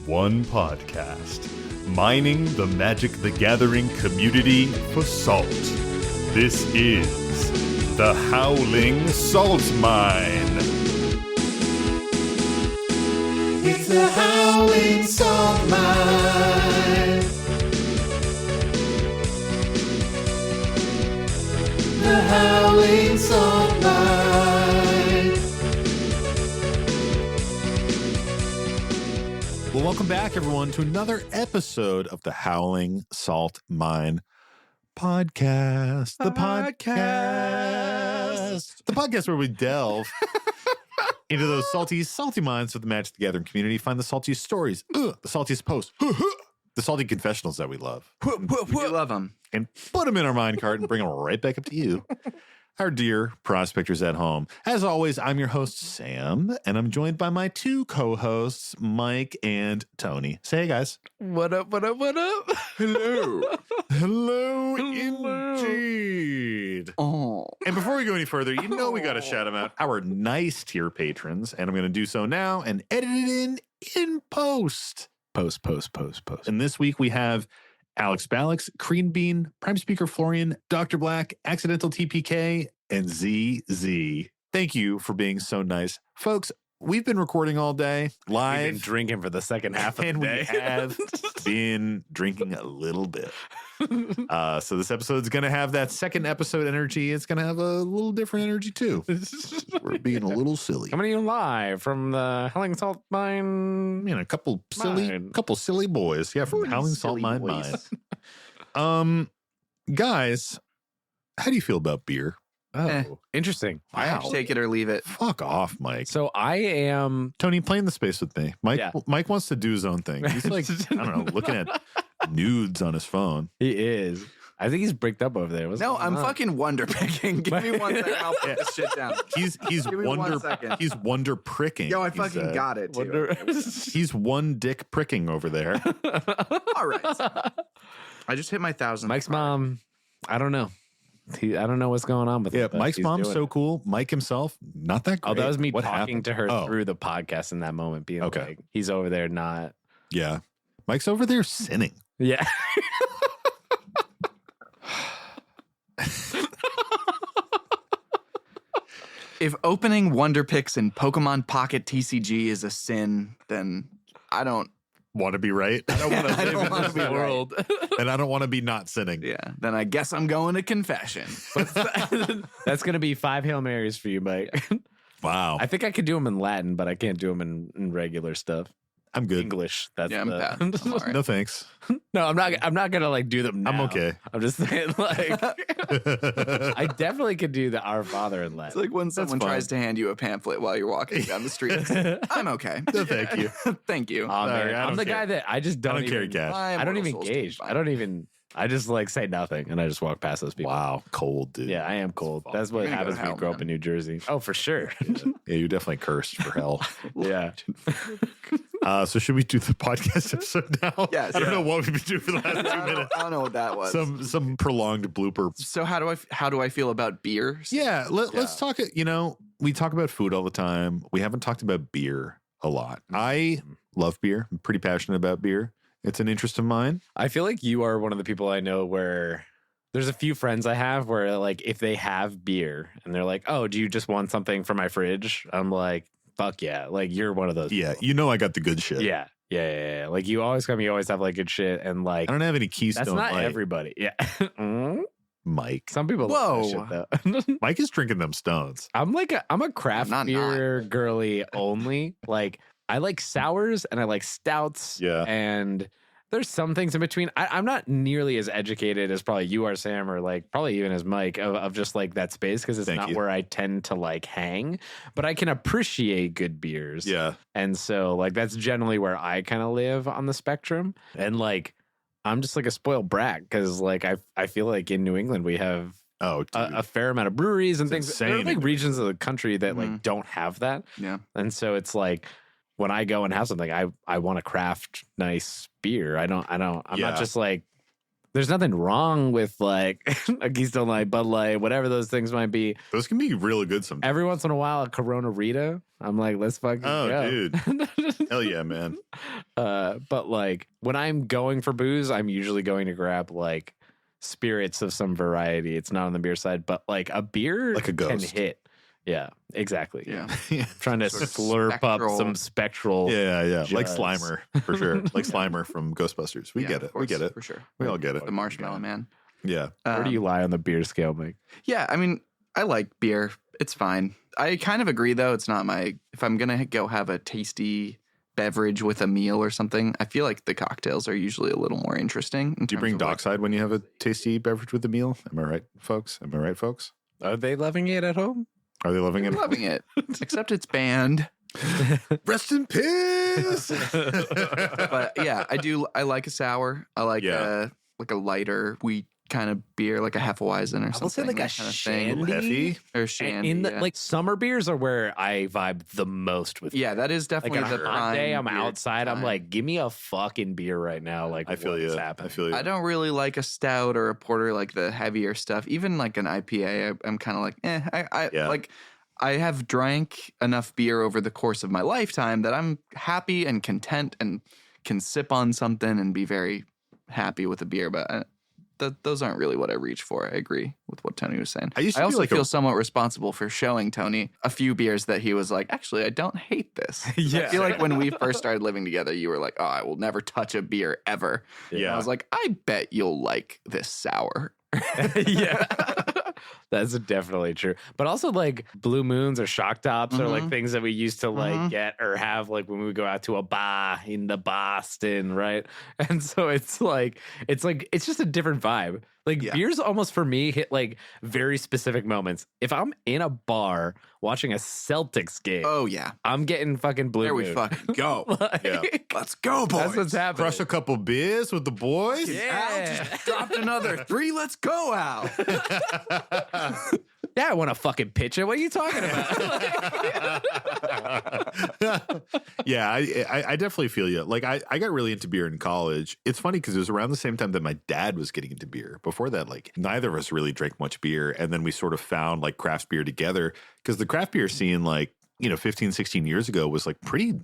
One podcast, mining the Magic the Gathering community for salt. This is the Howling Salt Mine. It's the Howling Salt Mine. The Howling Salt Mine. Well, welcome back, everyone, to another episode of the Howling Salt Mine podcast. The podcast where we delve into those salty minds of the Magic the Gathering community, find the saltiest stories, the saltiest posts, the salty confessionals that we love. We love them. And put them in our mind cart and bring them right back up to you, our dear prospectors at home. As always, I'm your host, Sam, and I'm joined by my two co-hosts, Mike and Tony. Say hey, guys. What up? Hello. Hello, indeed. Oh. And before we go any further, you know we got to shout them out, our nice tier patrons, and I'm going to do so now and edit it in post. Post. And this week we have Alex Balix, Crean Bean, Prime Speaker Florian, Dr. Black, Accidental TPK, and ZZ. Thank you for being so nice. Folks, we've been recording all day, live. We've been drinking for the second half of the day. We have been drinking a little bit. So this episode's going to have that second episode energy. It's going to have a little different energy, too. We're being a little silly. Coming to you live from the Howling Salt Mine. You know, a couple silly boys. Yeah, from Howling Salt Mine. Guys, how do you feel about beer? Oh, interesting. Wow. Take it or leave it. Fuck off, Mike. So I am... Tony, play in the space with me. Mike wants to do his own thing. He's like, I don't know, looking at nudes on his phone. He is. I think he's bricked up over there. No, I'm fucking wonder picking. Give me 1 second. I'll put this shit down. He's wonder pricking. Yo, I fucking got it, too. He's one dick pricking over there. All right. I just hit my 1,000th. Mike's mom, I don't know. I don't know what's going on with yeah, it. Mike's mom's so cool. Mike himself, not that great. Oh, that was me what talking happened? to her through the podcast in that moment, being like, he's over there not... Yeah. Mike's over there sinning. Yeah. If opening Wonder Picks in Pokemon Pocket TCG is a sin, then I don't want to be right. I don't want to live in this world. And I don't want to be not sinning. Yeah. Then I guess I'm going to confession. That's going to be 5 Hail Marys for you, Mike. Wow. I think I could do them in Latin, but I can't do them in regular stuff. I'm good. English. That's I'm bad. I'm all right. No thanks. No, I'm not gonna like do them now. I'm okay. I'm just saying, like, I definitely could do the Our Father in Latin. It's like when someone tries to hand you a pamphlet while you're walking down the street. I'm okay. No, thank you. Thank you. Sorry, I'm the guy that I just don't carry cash. I don't even gauge. I just like say nothing and I just walk past those people. Wow, cold, dude. Yeah, I am cold. That's what happens when you grow up in New Jersey. Oh, for sure. Yeah, you're definitely cursed for hell. Yeah. So should we do the podcast episode now? Yes. I don't know what we've been doing for the last 2 minutes. I don't know what that was. Some prolonged blooper. So how do I feel about beer? Yeah, let's talk. You know, we talk about food all the time. We haven't talked about beer a lot. I love beer. I'm pretty passionate about beer. It's an interest of mine. I feel like you are one of the people I know where there's a few friends I have where, like, if they have beer and they're like, oh, do you just want something from my fridge? I'm like, fuck yeah. Like, you're one of those. Yeah, you know I got the good shit. Yeah. Like, you always have, like, good shit. And, like, I don't have any Keystone that's not Light. everybody. Yeah. Mike. Some people love that shit, though. Mike is drinking them stones. I'm a craft beer girly only. Like, I like sours and I like stouts. Yeah. And there's some things in between. I'm not nearly as educated as probably you are, Sam, or like probably even as Mike of just like that space because it's not where I tend to like hang. But I can appreciate good beers. Yeah. And so like that's generally where I kind of live on the spectrum. And like I'm just like a spoiled brat because like I feel like in New England we have a fair amount of breweries and things. There are like regions of the country that like don't have that. Yeah. And so it's like when I go and have something, I want to craft nice beer. I'm not just like there's nothing wrong with like a Keystone Light, Bud Light, whatever those things might be. Those can be really good sometimes. Every once in a while, a Corona Rita. I'm like, let's fucking go. Dude. Hell yeah, man. But like when I'm going for booze, I'm usually going to grab like spirits of some variety. It's not on the beer side, but like a beer like a ghost can hit. Yeah, exactly. Yeah. Trying to Sort of slurp up some spectral. Yeah. Like jazz. Slimer, for sure. Like Slimer from Ghostbusters. We get it. We get it. For sure. We all get it. The Marshmallow Man. Yeah. Where do you lie on the beer scale, Mike? Yeah, I mean, I like beer. It's fine. I kind of agree, though. It's not my... If I'm going to go have a tasty beverage with a meal or something, I feel like the cocktails are usually a little more interesting. Do you bring Dockside when you have a tasty beverage with a meal? Am I right, folks? Are they loving it at home? Are they loving it? Loving it. Except it's banned. Rest in peace. But yeah, I like a sour. I like a lighter wheat kind of beer, like a Hefeweizen or something. I will say like a that kind of shandy. Heavy. Or shandy. In the, yeah. like summer beers are where I vibe the most with. Yeah, that is Like definitely on a the hot prime day, I'm beer outside. I'm time. like, give me a fucking beer right now. Like, I feel what's you. happening? I feel you. I don't really like a stout or a porter, like the heavier stuff. Even like an IPA, I'm kind of like, Yeah. like I have drank enough beer over the course of my lifetime that I'm happy and content and can sip on something and be very happy with a beer. But those aren't really what I reach for. I agree with what Tony was saying. I used to be also like feel somewhat responsible for showing Tony a few beers that he was like, actually, I don't hate this. Yeah. I feel like when we first started living together, you were like, oh, I will never touch a beer ever. Yeah. And I was like, I bet you'll like this sour. Yeah. That's definitely true. But also like Blue Moons or Shock Tops are like things that we used to like get or have like when we would go out to a bar in the Boston, right? And so it's just a different vibe. Like beers almost for me hit like very specific moments. If I'm in a bar watching a Celtics game, Oh, yeah. I'm getting fucking Blue There Moon. we fucking go. Like, Let's go, boys. That's what's happening. Crush a couple beers with the boys. Al just dropped another 3. Let's go, Al. Yeah, I want to fucking pitch it. What are you talking about? Yeah, I definitely feel you. Like I got really into beer in college. It's funny because it was around the same time that my dad was getting into beer. Before that, like neither of us really drank much beer. And then we sort of found like craft beer together because the craft beer scene, like, 15, 16 years ago was like pretty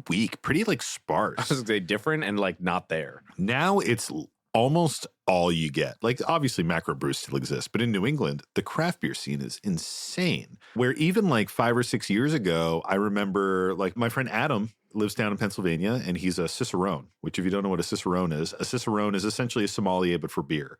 weak, pretty like sparse. I was gonna say different and like not there. Now it's almost all you get. Like obviously macro brews still exist, but in New England, the craft beer scene is insane. Where even like 5 or 6 years ago, I remember like my friend Adam lives down in Pennsylvania and he's a cicerone, which if you don't know what a cicerone is essentially a sommelier, but for beer.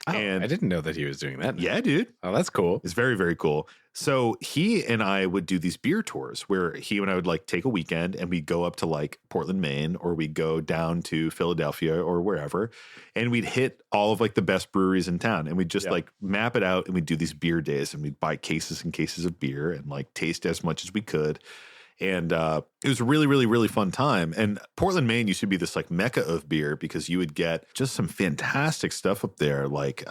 Oh, And I didn't know that he was doing that. yeah, dude. Oh, that's cool. It's very, very cool. So he and I would do these beer tours where he and I would like take a weekend and we'd go up to like Portland, Maine, or we'd go down to Philadelphia or wherever. And we'd hit all of like the best breweries in town and we'd just like map it out and we'd do these beer days and we'd buy cases and cases of beer and like taste as much as we could. And it was a really, really, really fun time. And Portland, Maine used to be this like mecca of beer because you would get just some fantastic stuff up there. Like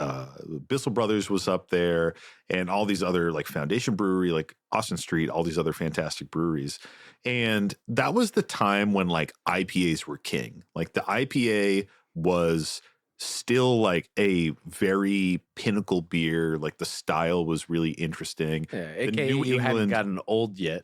Bissell Brothers was up there and all these other like Foundation Brewery, like Austin Street, all these other fantastic breweries. And that was the time when like IPAs were king. Like the IPA was still like a very pinnacle beer. Like the style was really interesting. Yeah, AKA you hadn't gotten old yet.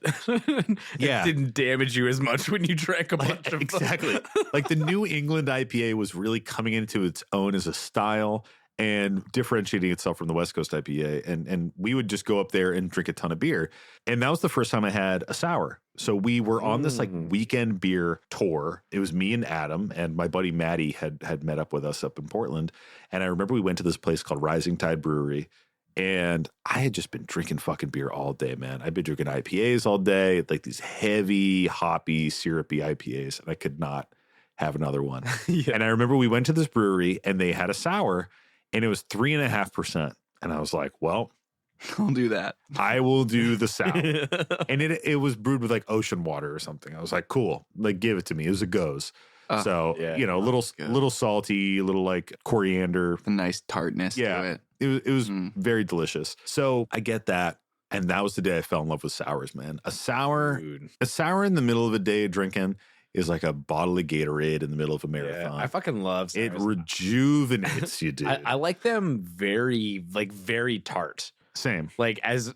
Yeah. It didn't damage you as much when you drank a bunch of exactly. Like the New England IPA was really coming into its own as a style and differentiating itself from the West Coast IPA. And we would just go up there and drink a ton of beer. And that was the first time I had a sour. So we were on this like weekend beer tour. It was me and Adam and my buddy Maddie had met up with us up in Portland. And I remember we went to this place called Rising Tide Brewery. And I had just been drinking fucking beer all day, man. I'd been drinking IPAs all day, like these heavy, hoppy, syrupy IPAs. And I could not have another one. And I remember we went to this brewery and they had a sour and it was 3.5%. And I was like, well, I'll do that. I will do the sour. And it was brewed with like ocean water or something. I was like, cool, like give it to me. It was a goes. So, a little salty, a little like coriander. A nice tartness to it. It was very delicious. So I get that. And that was the day I fell in love with sours, man. A sour in the middle of a day of drinking is like a bottle of Gatorade in the middle of a marathon. I fucking love sours. It rejuvenates you, dude. I like them very tart. Same. Like as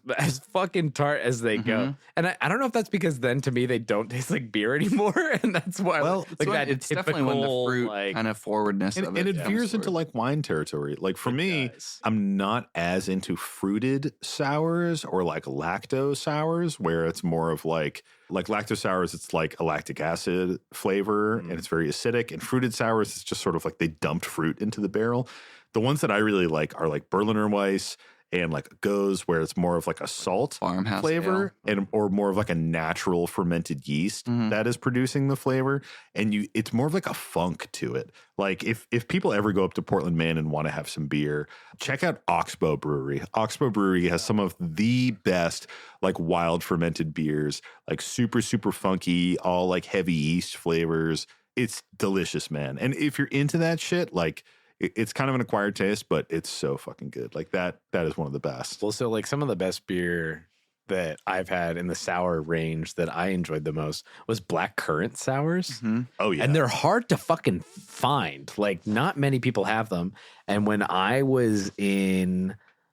fucking tart as they go. And I don't know if that's because then to me they don't taste like beer anymore. And that's why it's definitely when the fruit kind of forwardness of it. And it veers into like wine territory. Like for me, I'm not as into fruited sours or like lactose sours where it's more of like lactose sours, it's like a lactic acid flavor and it's very acidic. And fruited sours, it's just sort of like they dumped fruit into the barrel. The ones that I really like are like Berliner Weiss and like Goes, where it's more of like a salt farmhouse flavor or more of like a natural fermented yeast that is producing the flavor. And it's more of like a funk to it. Like if people ever go up to Portland, Maine and want to have some beer, check out Oxbow Brewery. Oxbow Brewery has some of the best like wild fermented beers, like super, super funky, all like heavy yeast flavors. It's delicious, man. And if you're into that shit, like it's kind of an acquired taste, but it's so fucking good. Like that is one of the best. Well, so like some of the best beer that I've had in the sour range that I enjoyed the most was black currant sours. Oh yeah. And they're hard to fucking find. Like not many people have them. And when I was do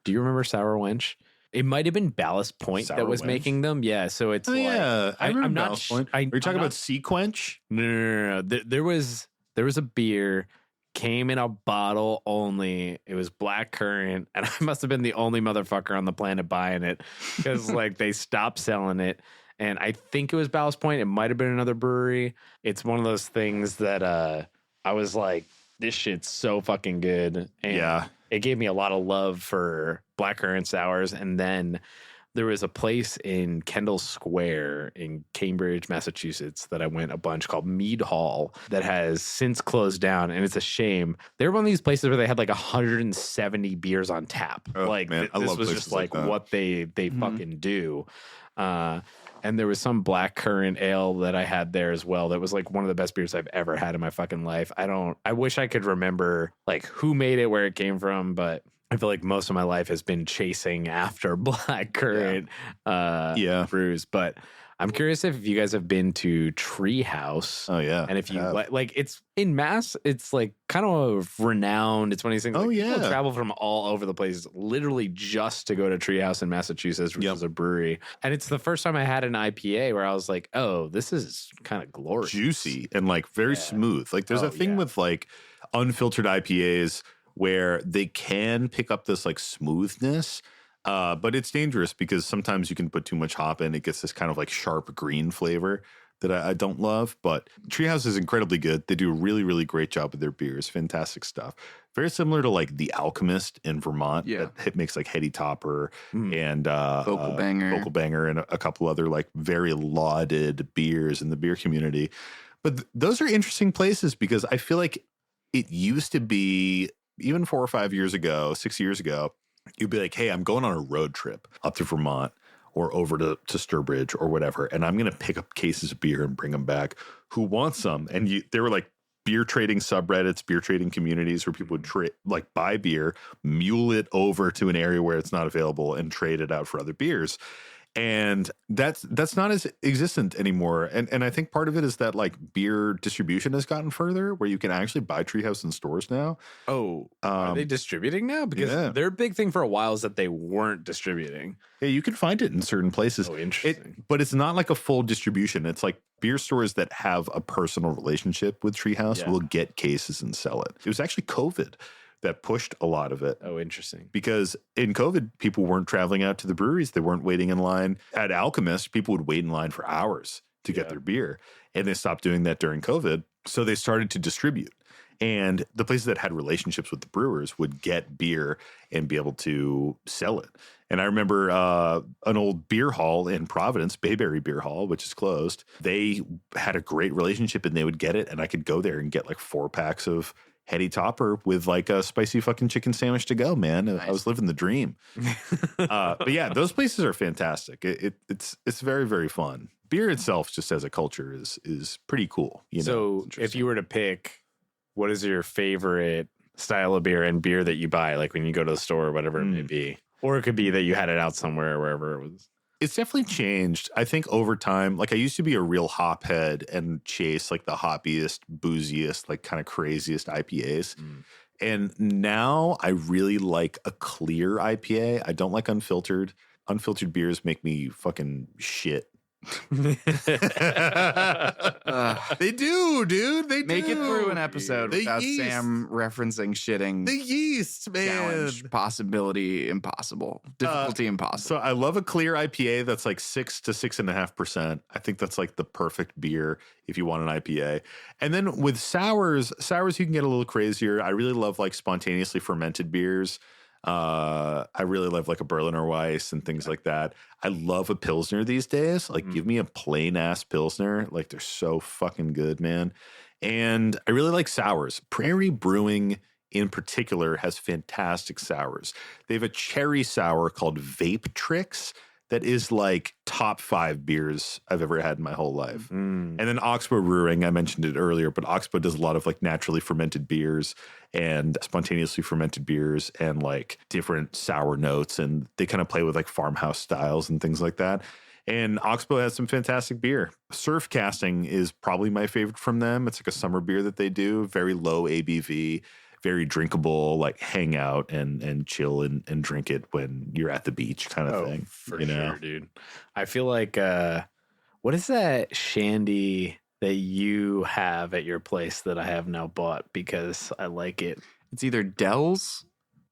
you remember Sour Wench? It might have been Ballast Point that was making them. Yeah. So it's yeah. I remember I'm not Ballast Point. Are you talking about Sea Quench? No. There was a beer, came in a bottle only. It was black currant, and I must have been the only motherfucker on the planet buying it because like they stopped selling it. And I think it was Ballast Point. It might have been another brewery. It's one of those things that I was like, this shit's so fucking good. And it gave me a lot of love for black currant sours. And then there was a place in Kendall Square in Cambridge, Massachusetts that I went a bunch called Mead Hall that has since closed down. And it's a shame. They were one of these places where they had like 170 beers on tap. Oh, like man, this was just like what they fucking do. And there was some black currant ale that I had there as well. That was like one of the best beers I've ever had in my fucking life. I wish I could remember like who made it, where it came from, but I feel like most of my life has been chasing after black currant brews. But I'm curious if you guys have been to Treehouse. Oh yeah. And if you like it's in Mass, it's like kind of renowned. It's one of these things. Oh like, yeah. People travel from all over the place, literally just to go to Treehouse in Massachusetts, which is a brewery. And it's the first time I had an IPA where I was like, oh, this is kind of glorious, juicy, and like very smooth. Like there's a thing with like unfiltered IPAs where they can pick up this like smoothness, but it's dangerous because sometimes you can put too much hop in. It gets this kind of like sharp green flavor that I don't love. But Treehouse is incredibly good. They do a really, really great job with their beers. Fantastic stuff. Very similar to like The Alchemist in Vermont. That makes like Heady Topper and Vocal Banger and a couple other like very lauded beers in the beer community. But those are interesting places because I feel like it used to be, even 4 or 5 years ago, 6 years ago, you'd be like, hey, I'm going on a road trip up to Vermont or over to Sturbridge or whatever, and I'm going to pick up cases of beer and bring them back. Who wants some? And there were like beer trading subreddits, beer trading communities where people would buy beer, mule it over to an area where it's not available and trade it out for other beers. And that's not as existent anymore. And I think part of it is that like beer distribution has gotten further where you can actually buy Treehouse in stores now. Oh, are they distributing now? Because their big thing for a while is that they weren't distributing. Yeah, you can find it in certain places. Oh, interesting. But it's not like a full distribution. It's like beer stores that have a personal relationship with Treehouse will get cases and sell it. It was actually COVID that pushed a lot of it. Oh, interesting. Because in COVID, people weren't traveling out to the breweries. They weren't waiting in line. At Alchemist, people would wait in line for hours to get their beer. And they stopped doing that during COVID. So they started to distribute. And the places that had relationships with the brewers would get beer and be able to sell it. And I remember an old beer hall in Providence, Bayberry Beer Hall, which is closed. They had a great relationship and they would get it. And I could go there and get like 4 packs of Heady Topper with like a spicy fucking chicken sandwich to go, man. Nice. I was living the dream. But yeah, those places are fantastic. It's very, very fun. Beer itself, just as a culture, is pretty cool. You know? So if you were to pick, what is your favorite style of beer and beer that you buy, like when you go to the store or whatever it may be? Or it could be that you had it out somewhere, wherever it was. It's definitely changed. I think over time, like I used to be a real hop head and chase like the hoppiest, booziest, like kind of craziest IPAs. And now I really like a clear IPA. I don't like unfiltered. Unfiltered beers make me fucking shit. They do, dude. They Make do. it through an episode The without yeast. Sam referencing shitting. The yeast, man. Challenge, possibility, impossible. Difficulty, impossible. So I love a clear IPA that's like 6 to 6.5%. I think that's like the perfect beer if you want an IPA. And then with sours you can get a little crazier. I really love like spontaneously fermented beers. I really love like a Berliner Weiss and things like that. I love a Pilsner these days. Like give me a plain ass Pilsner. Like they're so fucking good, man. And I really like sours. Prairie Brewing in particular has fantastic sours. They have a cherry sour called Vape Tricks that is like top 5 beers I've ever had in my whole life. And then Oxbow Brewing, I mentioned it earlier, but Oxbow does a lot of like naturally fermented beers and spontaneously fermented beers and like different sour notes. And they kind of play with like farmhouse styles and things like that. And Oxbow has some fantastic beer. Surf Casting is probably my favorite from them. It's like a summer beer that they do, very low ABV. Very drinkable, like hang out and chill and drink it when you're at the beach kind of thing. For sure, dude. I feel like, what is that shandy that you have at your place that I have now bought because I like it? It's either Dell's,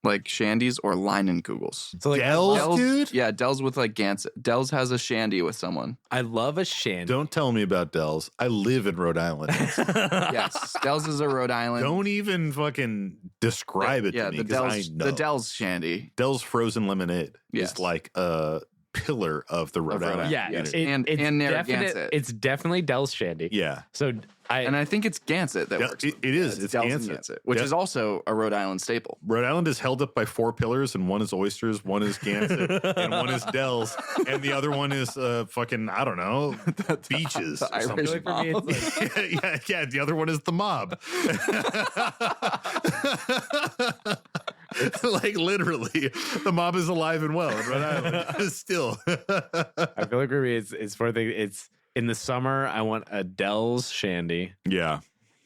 like shandies, or Leinenkugels. So like Dell's, dude? Yeah, Dell's with like Gansett. Dell's has a shandy with someone. I love a shandy. Don't tell me about Dell's. I live in Rhode Island. Yes, Dell's is a Rhode Island. Don't even fucking describe it to me because I know. The Dell's shandy. Dell's frozen lemonade Yes. is like a pillar of the Rhode Island. Yeah, community. And Narragansett. it's definitely Dell's shandy. Yeah. So And I think it's Gansett that Yeah, works. it is. It's Dell's and Gansett. which Yeah. is also a Rhode Island staple. Rhode Island is held up by 4 pillars, and one is oysters, one is Gansett, and one is Dell's, and the other one is fucking, I don't know, beaches. the or Irish something. for me, it's like, yeah. The other one is the mob. Like literally, the mob is alive and well in Rhode Island. Still, I feel like for me, it's for the it's in the summer. I want a Dell's shandy. yeah.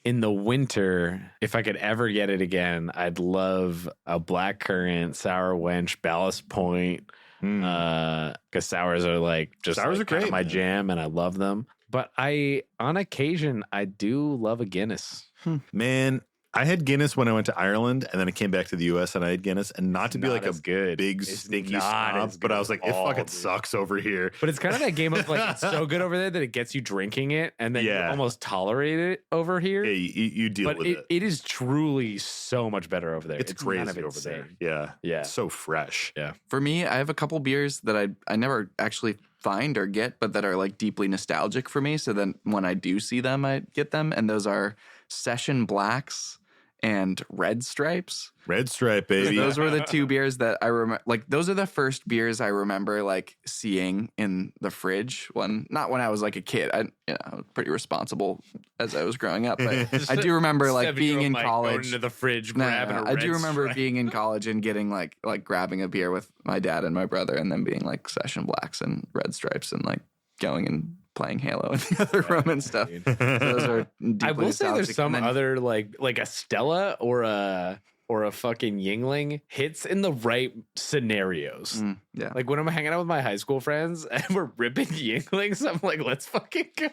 In the winter, if I could ever get it again, I'd love a blackcurrant, sour wench, Ballast Point. Because sours are like just Sours like are kinda great, my man. jam, and I love them. But on occasion, I do love a Guinness. Man, I had Guinness when I went to Ireland, and then I came back to the U.S. and I had Guinness, and not to be like a good, big It's stinky not snob, as but I good was like, at it all, fucking dude. sucks over here. But it's kind of that game of like it's so good over there that it gets you drinking it, and then you Yeah. almost tolerate it over here. Yeah, you deal but with it. it is truly so much better over there. It's kind crazy of over insane. there. Yeah. Yeah. It's so fresh. Yeah. For me, I have a couple beers that I never actually find or get, but that are like deeply nostalgic for me. So then when I do see them, I get them. And those are Session Blacks and Red Stripes. Red Stripe, baby. Those were the 2 beers that I remember. Like those are the first beers I remember like seeing in the fridge. Not when I was like a kid. I was pretty responsible as I was growing up. But I do remember like being in college. going into the fridge, No, grabbing a I do Red remember Stripe. being in college and getting like grabbing a beer with my dad and my brother, and then being like Session Blacks and Red Stripes, and like going and playing Halo in the other room and stuff. So those are deeply I will say there's nostalgic. some And then- other like a Stella or a fucking Yingling hits in the right scenarios. yeah. Like when I'm hanging out with my high school friends and we're ripping Yinglings, I'm like, let's fucking go.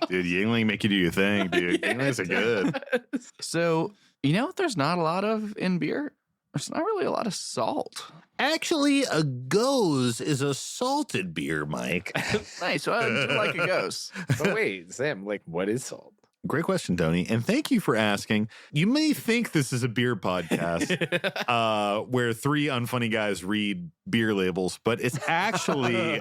Dude, Yingling make you do your thing, dude. Yinglings are good. So you know what there's not a lot of in beer? There's not really a lot of salt. Actually, a Goes is a salted beer, Mike. Nice. Well, I do like a ghost. But wait, Sam, like what is salt? Great question, Tony. And thank you for asking. You may think this is a beer podcast where 3 unfunny guys read beer labels, but it's actually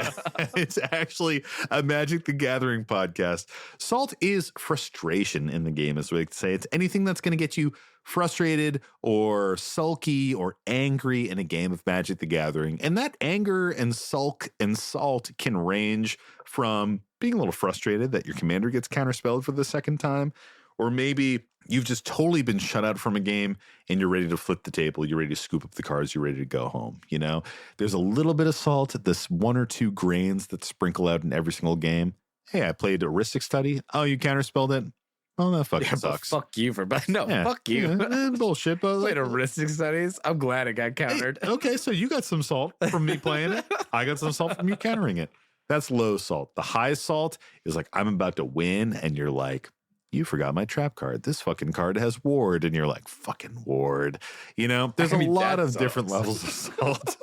a Magic the Gathering podcast. Salt is frustration in the game, as we say. It's anything that's going to get you frustrated or sulky or angry in a game of Magic the Gathering. And that anger and sulk and salt can range from being a little frustrated that your commander gets counterspelled for the second time, or maybe you've just totally been shut out from a game and you're ready to flip the table. You're ready to scoop up the cards. You're ready to go home. You know, there's a little bit of salt, this 1 or 2 grains that sprinkle out in every single game. Hey, I played Heuristic Study. Oh, you counterspelled it? Oh, that fucking sucks. Fuck you for, but no, fuck you. Bullshit. But Played Heuristic Studies. I'm glad it got countered. Hey, okay, so you got some salt from me playing it. I got some salt from you countering it. That's low salt. The high salt is like, I'm about to win, and you're like, you forgot my trap card. This fucking card has ward, and you're like, fucking ward. You know, there's a lot of different levels of salt.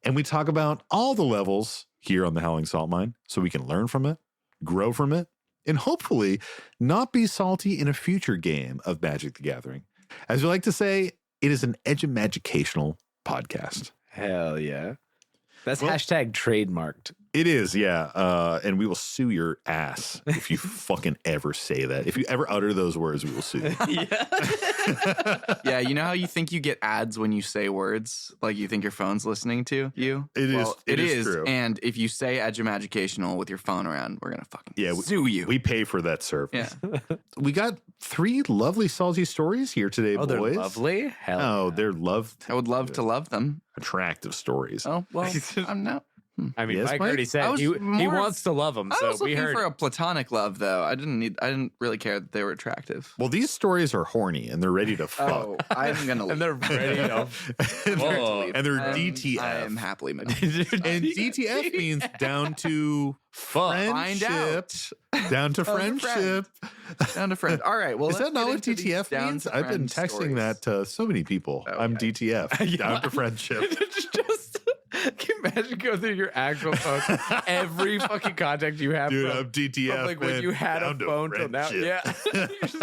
And we talk about all the levels here on the Howling Salt Mine so we can learn from it, grow from it, and hopefully not be salty in a future game of Magic the Gathering. As we like to say, it is an edumagicational podcast. Hell yeah. That's hashtag trademarked. It is, yeah. And we will sue your ass if you fucking ever say that. If you ever utter those words, we will sue you. Yeah, you know how you think you get ads when you say words? Like you think your phone's listening to you? It is true. And if you say edumagicational with your phone around, we're going to fucking sue you. We pay for that service. Yeah. We got 3 lovely salty stories here today, boys. They're lovely? Hell yeah. They're I would love to love them. attractive stories. Oh, well, I'm not. I mean, Yes, Mike Mike? already said he wants to love them. I So was we looking heard. for a platonic love, though. I didn't really care that they were attractive. Well, these stories are horny and they're ready to fuck. Oh, I'm gonna leave. And they're ready to. and they're DTF. I am happily And DTF means down to Find out. friendship. Down to friendship. Down to friend. All right. Well, Is that let's not get what into these DTF down means? to I've been friend texting stories. that to so many people. Okay. I'm DTF. Down to friendship. Just can you imagine going through your actual phone, every fucking contact you have. Dude, from, I'm DTF. from like when man. you had a Down to phone till now. friendship. Yeah. You're just,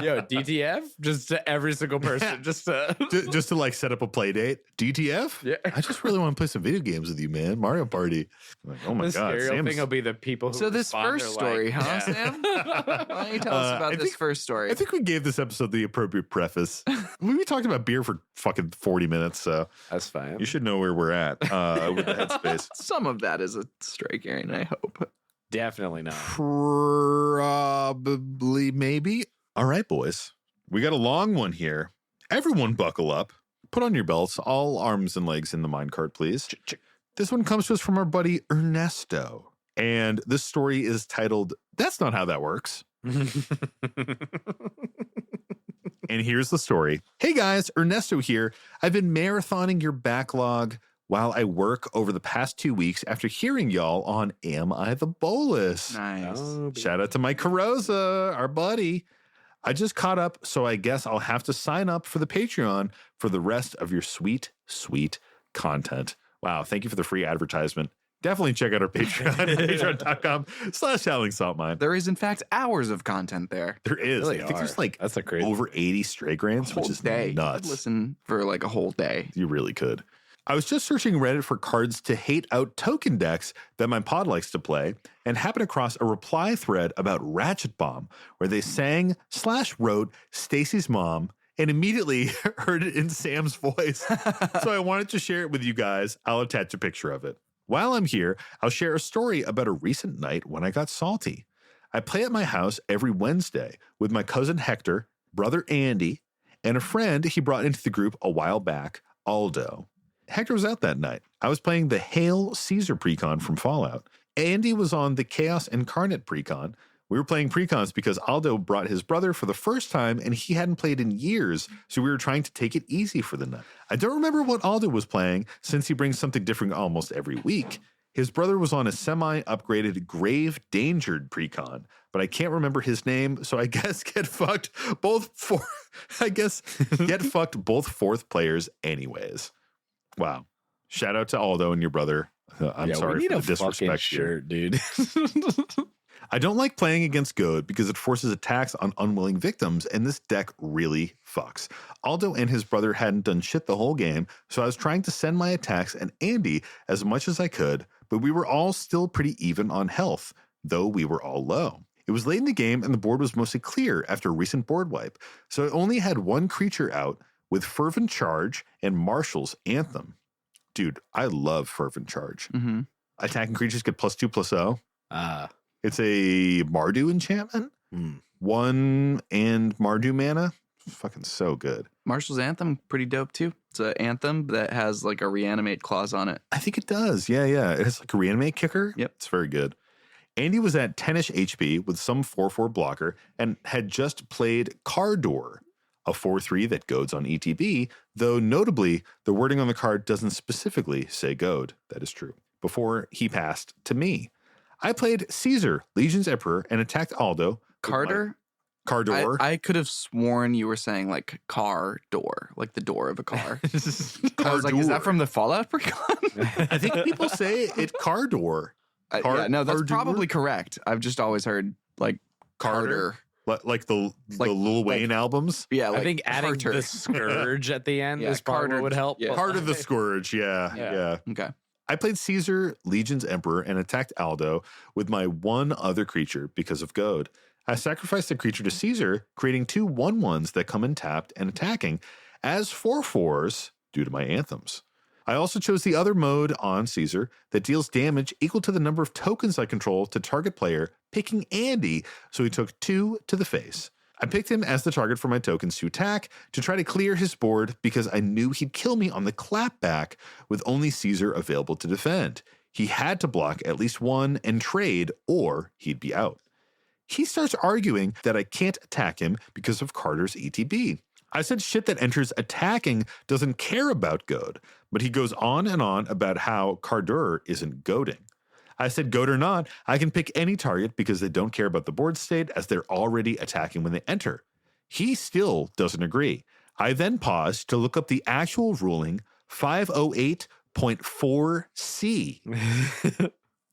yo, DTF, just to every single person, just to. Just to like set up a play date. DTF? Yeah. I just really want to play some video games with you, man. Mario Party. I'm like, oh my The God. stereo Sam's... thing will be the people who So this respond, first they're story, like, huh, Sam? Why don't you tell us about I this think- first story? I think we gave this episode the appropriate preface. We talked about beer for fucking 40 minutes, so That's fine. you should know where we're at with the headspace. Some of that is a stray Garen, I hope. Definitely not. Probably, maybe. All right, boys. We got a long one here. Everyone buckle up. Put on your belts. All arms and legs in the minecart, please. This one comes to us from our buddy Ernesto. And this story is titled, That's Not How That Works. And here's the story. Hey guys, Ernesto here. I've been marathoning your backlog while I work over the past 2 weeks after hearing y'all on Am I the Bolus? Nice. Shout out to Mike Carosa, our buddy. I just caught up, so I guess I'll have to sign up for the Patreon for the rest of your sweet, sweet content. Wow, thank you for the free advertisement. Definitely check out our Patreon, patreon.com/HowlingSaltMine. There is, in fact, hours of content there. There is. Really I think there's are. like That's a crazy. over 80 stray grants, Whole which is day. You could nuts. listen for like a whole day. You really could. I was just searching Reddit for cards to hate out token decks that my pod likes to play and happened across a reply thread about Ratchet Bomb where they sang/wrote Stacy's mom and immediately heard it in Sam's voice. So I wanted to share it with you guys. I'll attach a picture of it. While I'm here, I'll share a story about a recent night when I got salty. I play at my house every Wednesday with my cousin Hector, brother Andy, and a friend he brought into the group a while back, Aldo. Hector was out that night. I was playing the Hail Caesar precon from Fallout. Andy was on the Chaos Incarnate precon. We were playing precons because Aldo brought his brother for the first time and he hadn't played in years, so we were trying to take it easy for the night. I don't remember what Aldo was playing since he brings something different almost every week. His brother was on a semi-upgraded Grave Dangered precon, but I can't remember his name, so I guess get fucked both fourth players anyways. Wow. Shout out to Aldo and your brother. I'm sorry we need for a the disrespect fucking here. shirt, dude. I don't like playing against Goad because it forces attacks on unwilling victims, and this deck really fucks. Aldo and his brother hadn't done shit the whole game, so I was trying to send my attacks and Andy as much as I could, but we were all still pretty even on health, though we were all low. It was late in the game and the board was mostly clear after a recent board wipe, so I only had one creature out with Fervent Charge and Marshall's Anthem. Dude, I love Fervent Charge. Mm-hmm. Attacking creatures get +2/+0. Ah, It's a Mardu enchantment 1 and Mardu mana. Fucking so good. Marshall's Anthem, pretty dope too. It's an anthem that has like a reanimate clause on it. I think it does. Yeah. It has like a reanimate kicker. Yep. It's very good. Andy was at 10-ish HP with some 4/4 blocker and had just played Kardur, a 4/3 that goads on ETB, though notably, the wording on the card doesn't specifically say goad. That is true. Before he passed to me. I played Caesar, Legion's Emperor, and attacked Aldo. Kardur? Kardur. I could have sworn you were saying like car door, like the door of a car. I was like, is that from the Fallout precon? I think people say it Kardur. Yeah, no, that's Kardur? probably correct. I've just always heard like Carter. Like the Lil Wayne albums? Yeah, like I think adding Carter. the scourge at the end Yeah, is part Carter what would help. yeah. Part of the Scourge, yeah. Okay. I played Caesar, Legion's Emperor, and attacked Aldo with my one other creature because of goad. I sacrificed the creature to Caesar, creating 2 1/1s that come in tapped and attacking as 4/4s due to my anthems. I also chose the other mode on Caesar that deals damage equal to the number of tokens I control to target player, picking Andy, so he took 2 to the face. I picked him as the target for my tokens to attack to try to clear his board because I knew he'd kill me on the clapback with only Caesar available to defend. He had to block at least 1 and trade or he'd be out. He starts arguing that I can't attack him because of Carter's ETB. I said shit that enters attacking doesn't care about goad, but he goes on and on about how Kardur isn't goading. I said goad or not, I can pick any target because they don't care about the board state as they're already attacking when they enter. He still doesn't agree. I then paused to look up the actual ruling 508.4C.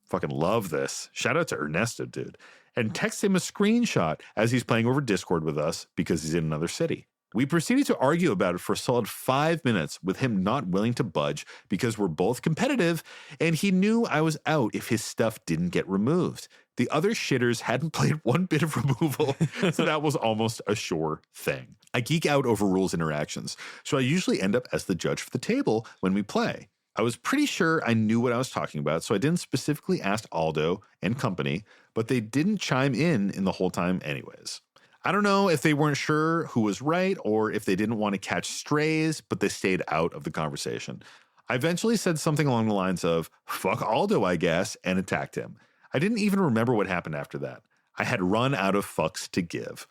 Fucking love this. Shout out to Ernesto, dude. And text him a screenshot as he's playing over Discord with us because he's in another city. We proceeded to argue about it for a solid 5 minutes with him not willing to budge because we're both competitive and he knew I was out if his stuff didn't get removed. The other shitters hadn't played one bit of removal, so that was almost a sure thing. I geek out over rules interactions, so I usually end up as the judge for the table when we play. I was pretty sure I knew what I was talking about, so I didn't specifically ask Aldo and company, but they didn't chime in the whole time anyways. I don't know if they weren't sure who was right or if they didn't want to catch strays, but they stayed out of the conversation. I eventually said something along the lines of, fuck Aldo, I guess, and attacked him. I didn't even remember what happened after that. I had run out of fucks to give.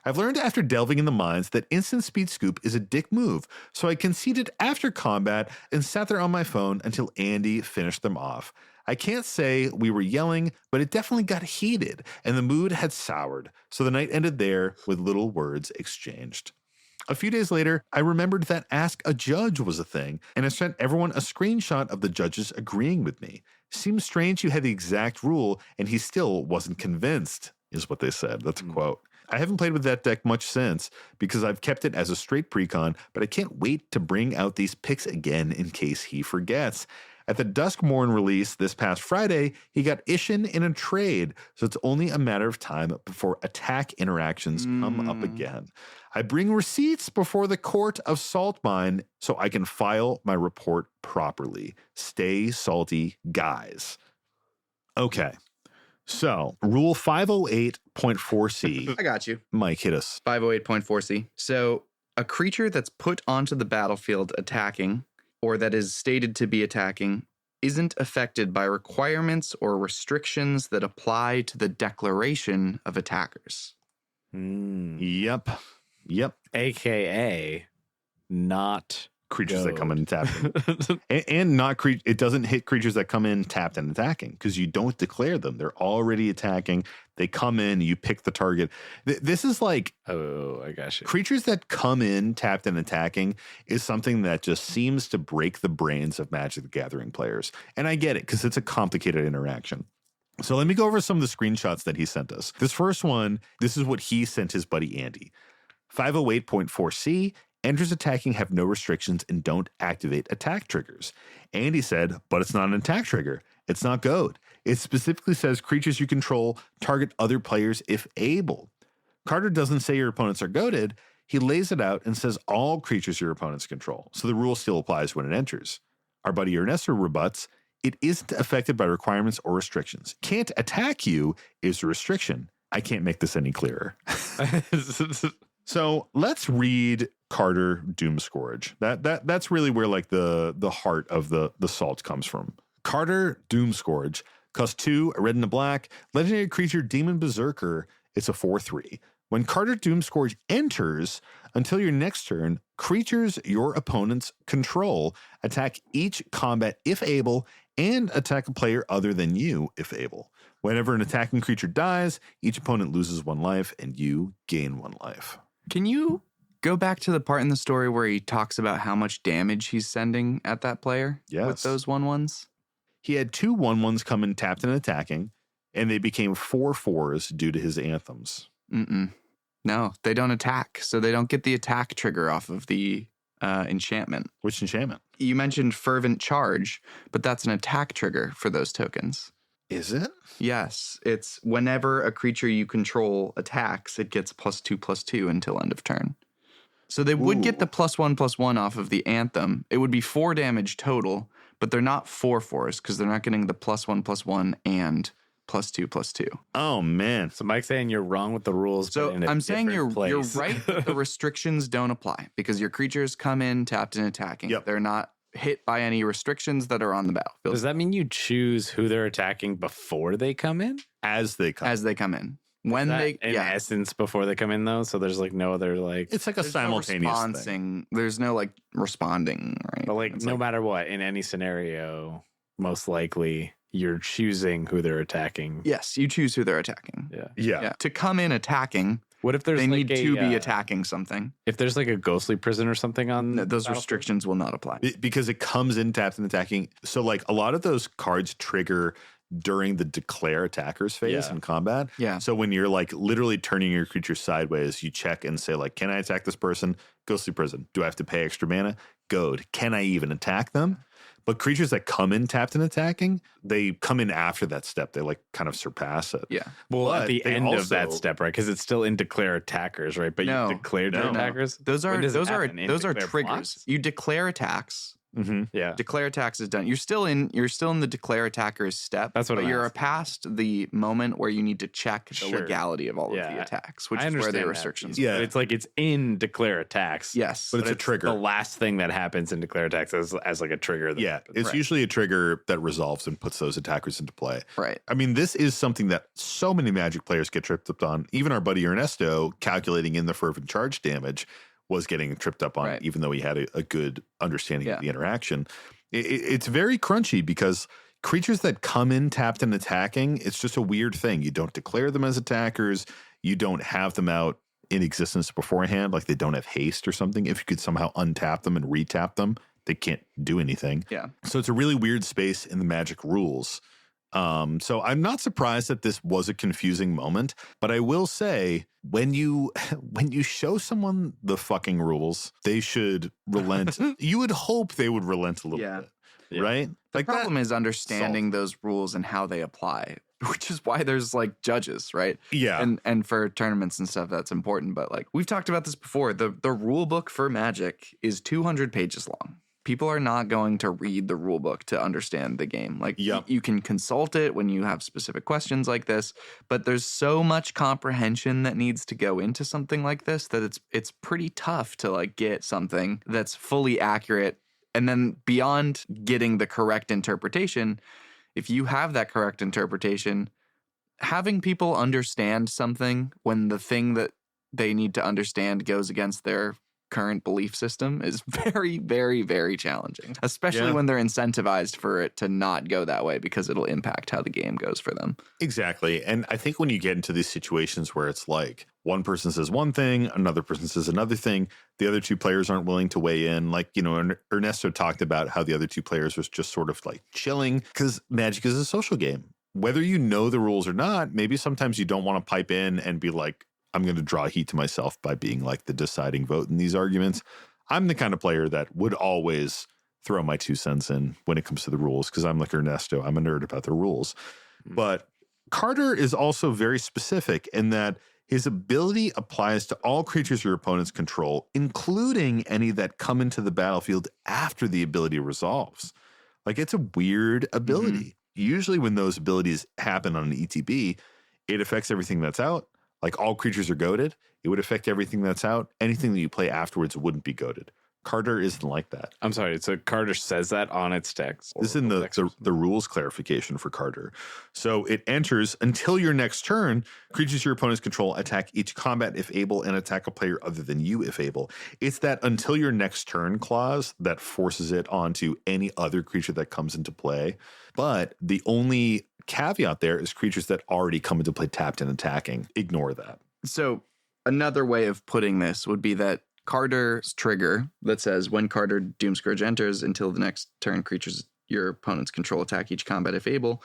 I've learned after delving in the mines that instant speed scoop is a dick move, so I conceded after combat and sat there on my phone until Andy finished them off. I can't say we were yelling, but it definitely got heated, and the mood had soured, so the night ended there with little words exchanged. A few days later, I remembered that Ask a Judge was a thing, and I sent everyone a screenshot of the judges agreeing with me. Seems strange you had the exact rule, and he still wasn't convinced, is what they said. That's a quote. I haven't played with that deck much since because I've kept it as a straight precon, but I can't wait to bring out these picks again in case he forgets. At the Duskmorn release this past Friday, he got Ishin in a trade, so it's only a matter of time before attack interactions come up again. I bring receipts before the court of Saltmine so I can file my report properly. Stay salty, guys. Okay. So, Rule 508.4C. I got you. Mike, hit us. 508.4C. So, a creature that's put onto the battlefield attacking, or that is stated to be attacking, isn't affected by requirements or restrictions that apply to the declaration of attackers. Yep. AKA not Creatures that come in and tap. and not it doesn't hit creatures that come in tapped and attacking because you don't declare them. They're already attacking. They come in, you pick the target. This is like, oh, I got you. Creatures that come in tapped and attacking is something that just seems to break the brains of Magic the Gathering players. And I get it because it's a complicated interaction. So let me go over some of the screenshots that he sent us. This first one, this is what he sent his buddy Andy. 508.4C. Enters attacking have no restrictions and don't activate attack triggers. Andy said, but it's not an attack trigger. It's not goad. It specifically says creatures you control target other players if able. Kardur doesn't say your opponents are goaded. He lays it out and says all creatures your opponents control. So the rule still applies when it enters. Our buddy Ernesto rebuts, it isn't affected by requirements or restrictions. Can't attack you is a restriction. I can't make this any clearer. So let's read Kardur Doomscourge. That's really where like the heart of the salt comes from. Kardur Doomscourge costs 2, a red and a black. Legendary creature, Demon Berserker. It's a 4/3. When Kardur Doomscourge enters, until your next turn, creatures your opponents control attack each combat if able, and attack a player other than you if able. Whenever an attacking creature dies, each opponent loses 1 life, and you gain 1 life. Can you go back to the part in the story where he talks about how much damage he's sending at that player with those 1/1s? He had 2 1/1s come in tapped and attacking, and they became 4/4s due to his anthems. No, they don't attack, so they don't get the attack trigger off of the enchantment. Which enchantment? You mentioned Fervent Charge, but that's an attack trigger for those tokens. Is it? Yes, it's whenever a creature you control attacks, it gets +2/+2 until end of turn. So they would get the +1/+1 off of the anthem. It would be 4 damage total, but they're not 4/4s because they're not getting the +1/+1 and +2/+2. Oh man! So Mike's saying you're wrong with the rules. So but in a I'm saying you're place. right. The restrictions don't apply because your creatures come in tapped and attacking. Yep. They're not hit by any restrictions that are on the battlefield. Does that mean you choose who they're attacking before they come in? As they come. As they come in. When they, in essence, before they come in, though? So there's like no other like... It's like a simultaneous thing. There's no like responding, right? But like no matter what, in any scenario, most likely you're choosing who they're attacking. Yes, you choose who they're attacking. Yeah. To come in attacking, what if there's they like need to be attacking something? If there's like a ghostly prison or something on those restrictions will not apply. Because it comes in tapped and attacking. So like a lot of those cards trigger during the declare attackers phase in combat. Yeah. So when you're like literally turning your creature sideways, you check and say like, can I attack this person? Ghostly prison. Do I have to pay extra mana? Goad. Can I even attack them? But creatures that come in tapped and attacking, they come in after that step. They like kind of surpass it. Yeah. Well, But at the they end of also- that step, right? Because it's still in declare attackers, right? But No. you declared attackers. Those are When does it those are happen? In those are declare triggers. plots? You declare attacks. Yeah. Declare attacks is done. You're still in the declare attackers step. That's what but I'm you're asking. past the moment where you need to check the Sure. legality of all of the Yeah. attacks, which I is where understand the that restrictions. piece, Yeah. but it's like it's in declare attacks. Yes. But it's a trigger. The last thing that happens in declare attacks as like a trigger. That Yeah. happens. It's Right. usually a trigger that resolves and puts those attackers into play. Right. I mean, this is something that so many Magic players get tripped up on. Even our buddy Ernesto, calculating in the fervent charge damage, was getting tripped up on, Right. even though he had a good understanding Yeah. of the interaction. It's very crunchy because creatures that come in tapped and attacking, it's just a weird thing. You don't declare them as attackers. You don't have them out in existence beforehand, like they don't have haste or something. If you could somehow untap them and retap them, they can't do anything. Yeah. So it's a really weird space in the Magic rules. So I'm not surprised that this was a confusing moment, but I will say when you show someone the fucking rules, they should relent. You would hope they would relent a little bit, right? The Like problem is understanding those rules and how they apply, which is why there's like judges, right? Yeah. And for tournaments and stuff, that's important. But like we've talked about this before, the rule book for Magic is 200 pages long. People are not going to read the rule book to understand the game. Like you can consult it when you have specific questions like this, but there's so much comprehension that needs to go into something like this that it's pretty tough to like get something that's fully accurate. And then beyond getting the correct interpretation, if you have that correct interpretation, having people understand something when the thing that they need to understand goes against their current belief system is very, very, very challenging, especially when they're incentivized for it to not go that way because it'll impact how the game goes for them. Exactly. And I think when you get into these situations where it's like one person says one thing, another person says another thing, the other two players aren't willing to weigh in. Like, you know, Ernesto talked about how the other two players was just sort of like chilling because Magic is a social game. Whether you know the rules or not, maybe sometimes you don't want to pipe in and be like, I'm going to draw heat to myself by being like the deciding vote in these arguments. I'm the kind of player that would always throw my 2 cents in when it comes to the rules because I'm like Ernesto. I'm a nerd about the rules. But Kardur is also very specific in that his ability applies to all creatures your opponents control, including any that come into the battlefield after the ability resolves. Like, it's a weird ability. Usually when those abilities happen on an ETB, It affects everything that's out. Like all creatures are goated. It would affect everything that's out. Anything that you play afterwards wouldn't be goated. Kardur isn't like that. I'm sorry. So Kardur says that on its text. This is in the rules clarification for Kardur. So it enters until your next turn. Creatures your opponents control attack each combat if able and attack a player other than you if able. It's that until your next turn clause that forces it onto any other creature that comes into play. But the only caveat there is creatures that already come into play tapped and attacking. Ignore that. So another way of putting this would be that Kardur's trigger that says when Kardur Doomscourge enters until the next turn, creatures your opponents control attack each combat if able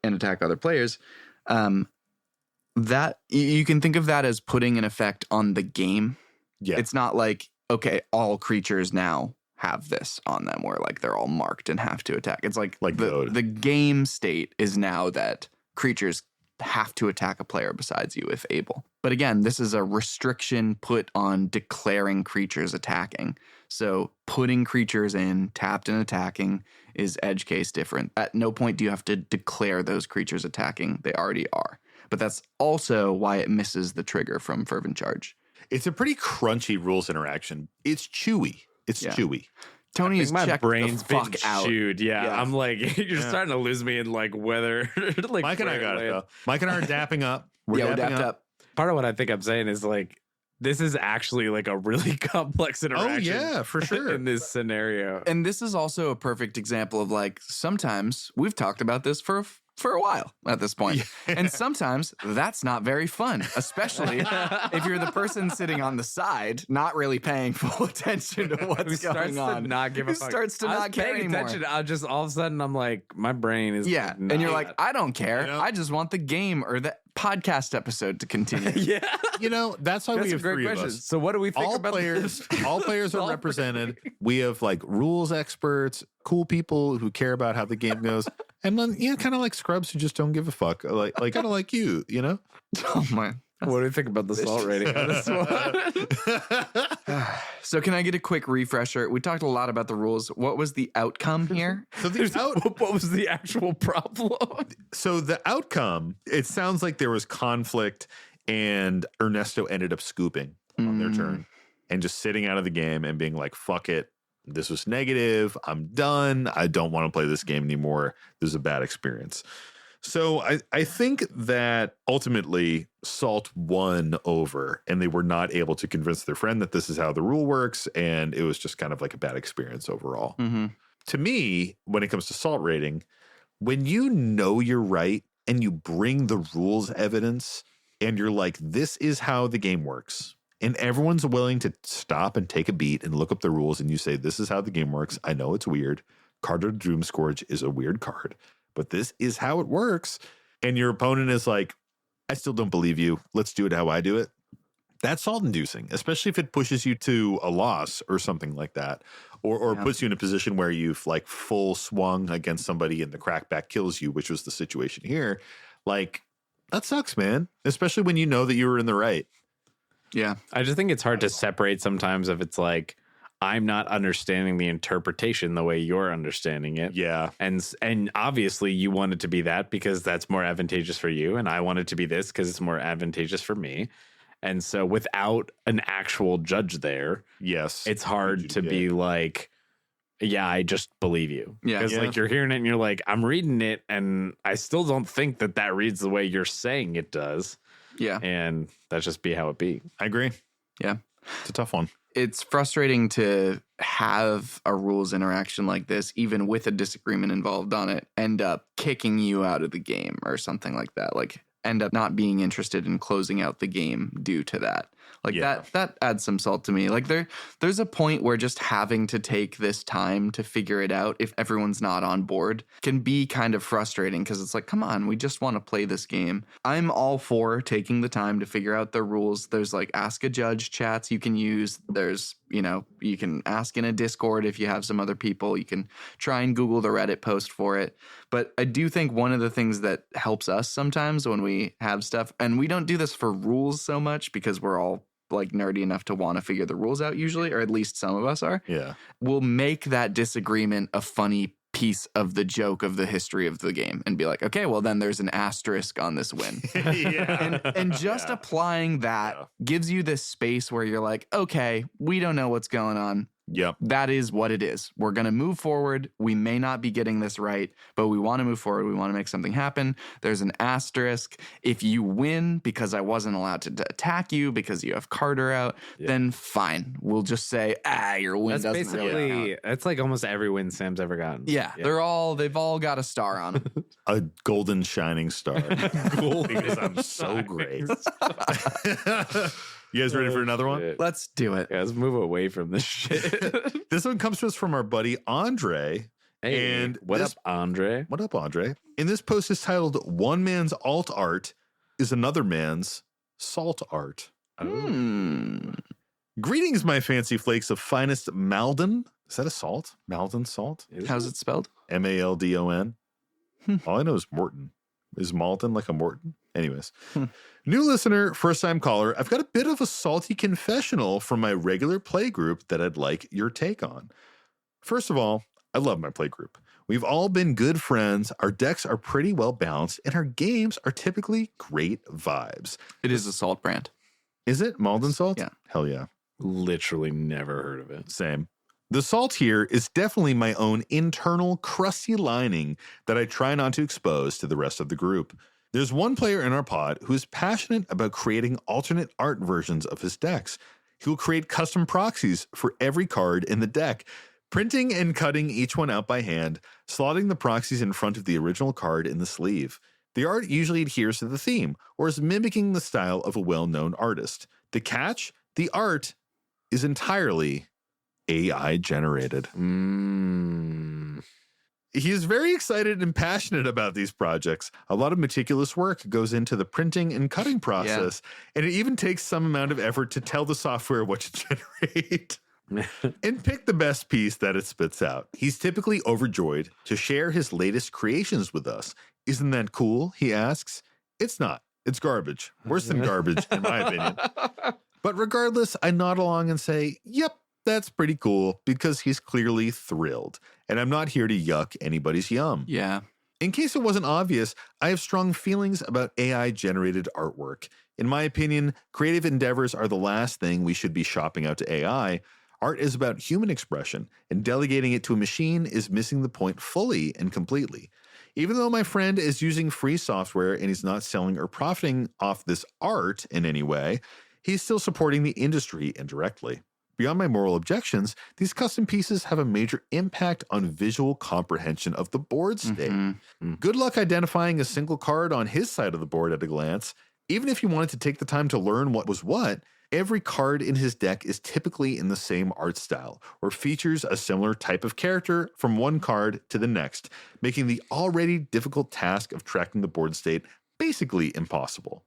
and attack other players. That you can think of that as putting an effect on the game. Yeah. It's not like, okay, all creatures now have this on them where like they're all marked and have to attack. It's like the game state is now that creatures have to attack a player besides you if able. But again, this is a restriction put on declaring creatures attacking. So putting creatures in tapped and attacking is edge case different. At no point do you have to declare those creatures attacking. They already are. But that's also why it misses the trigger from Fervent Charge. It's a pretty crunchy rules interaction. It's chewy. It's chewy. Tony is my brain's been fuck out. chewed. Yeah, I'm like, you're starting to lose me in like whether. Like Mike and I got it though. Mike and I are dapping up. We're dapped up. Part of what I think I'm saying is like, this is actually like a really complex interaction. Oh yeah, for sure. In this scenario. And this is also a perfect example of like, sometimes we've talked about this for a while at this point. Yeah. And sometimes that's not very fun, especially if you're the person sitting on the side, not really paying full attention to what's going on. To not give a fuck. Starts to not care anymore. Attention. I just all of a sudden I'm like, my brain is yeah. Like, and you're like, I don't care. You know? I just want the game or the podcast episode to continue. Yeah. You know, that's why we have three of us. So what do we think all about players? this? All players are represented. We have like rules experts, cool people who care about how the game goes, and then kind of like scrubs who just don't give a fuck, like kind of like you, you know. Oh my. What do you think about the salt rating on this one? So can I get a quick refresher? We talked a lot about the rules. What was the outcome here? So what was the actual problem? So the outcome, it sounds like there was conflict and Ernesto ended up scooping on their turn and just sitting out of the game and being like, fuck it. This was negative. I'm done. I don't want to play this game anymore. This is a bad experience. So I think that ultimately Salt won over and they were not able to convince their friend that this is how the rule works. And it was just kind of like a bad experience overall. Mm-hmm. To me, when it comes to Salt rating, when you know you're right and you bring the rules evidence and you're like, this is how the game works. And everyone's willing to stop and take a beat and look up the rules. And you say, this is how the game works. I know it's weird. Kardur Doomscourge is a weird card, but this is how it works. And your opponent is like, I still don't believe you. Let's do it how I do it. That's salt inducing, especially if it pushes you to a loss or something like that, or puts you in a position where you've like full swung against somebody and the crackback kills you, which was the situation here. Like, that sucks, man, especially when you know that you were in the right. Yeah. I just think it's hard to separate sometimes if it's like, I'm not understanding the interpretation the way you're understanding it. Yeah. And obviously you want it to be that because that's more advantageous for you. And I want it to be this because it's more advantageous for me. And so without an actual judge there, yes, it's hard to be like, yeah, I just believe you. Yeah. Because like you're hearing it and you're like, I'm reading it and I still don't think that reads the way you're saying it does. Yeah. And that's just be how it be. I agree. Yeah. It's a tough one. It's frustrating to have a rules interaction like this, even with a disagreement involved on it, end up kicking you out of the game or something like that. Like end up not being interested in closing out the game due to that. Like that adds some salt to me. Like there's a point where just having to take this time to figure it out if everyone's not on board can be kind of frustrating because it's like, come on, we just want to play this game. I'm all for taking the time to figure out the rules. There's like ask a judge chats you can use. There's, you can ask in a Discord if you have some other people. You can try and Google the Reddit post for it. But I do think one of the things that helps us sometimes when we have stuff, and we don't do this for rules so much because we're all like nerdy enough to want to figure the rules out usually, or at least some of us are. Yeah. We'll make that disagreement a funny piece of the joke of the history of the game and be like, okay, well then there's an asterisk on this win. and just applying that gives you this space where you're like, okay, we don't know what's going on. Yep. That is what it is. We're going to move forward. We may not be getting this right, but we want to move forward. We want to make something happen. There's an asterisk. If you win because I wasn't allowed to attack you because you have Kardur out, then fine. We'll just say, your win doesn't really count. That's like almost every win Sam's ever gotten. Yeah. They've all got a star on them. A golden shining star. Because I'm so great. You guys ready for another one? Let's do it. Yeah, let's move away from this shit. This one comes to us from our buddy Andre. Hey, and what up, Andre? What up, Andre? And this post is titled "One Man's Alt Art is Another Man's Salt Art." Greetings, my fancy flakes of finest Maldon. Is that a salt? Maldon salt? How's it spelled? Maldon. All I know is Morton. Is Malton like a Morton? Anyways. New listener, first time caller. I've got a bit of a salty confessional from my regular play group that I'd like your take on. First of all, I love my play group. We've all been good friends. Our decks are pretty well balanced, and our games are typically great vibes. It is a salt brand. Is it Malden salt? Yeah. Hell yeah. Literally never heard of it. Same. The salt here is definitely my own internal crusty lining that I try not to expose to the rest of the group. There's one player in our pod who is passionate about creating alternate art versions of his decks. He will create custom proxies for every card in the deck, printing and cutting each one out by hand, slotting the proxies in front of the original card in the sleeve. The art usually adheres to the theme, or is mimicking the style of a well-known artist. The catch? The art is entirely AI generated. He is very excited and passionate about these projects. A lot of meticulous work goes into the printing and cutting process, and it even takes some amount of effort to tell the software what to generate and pick the best piece that it spits out. He's typically overjoyed to share his latest creations with us. Isn't that cool? He asks. It's not. It's garbage. Worse than garbage, in my opinion. But regardless, I nod along and say, yep, that's pretty cool, because he's clearly thrilled, and I'm not here to yuck anybody's yum. Yeah. In case it wasn't obvious, I have strong feelings about AI-generated artwork. In my opinion, creative endeavors are the last thing we should be shopping out to AI. Art is about human expression, and delegating it to a machine is missing the point fully and completely. Even though my friend is using free software and he's not selling or profiting off this art in any way, he's still supporting the industry indirectly. Beyond my moral objections, these custom pieces have a major impact on visual comprehension of the board state. Good luck identifying a single card on his side of the board at a glance. Even if you wanted to take the time to learn what was what, every card in his deck is typically in the same art style or features a similar type of character from one card to the next, making the already difficult task of tracking the board state basically impossible.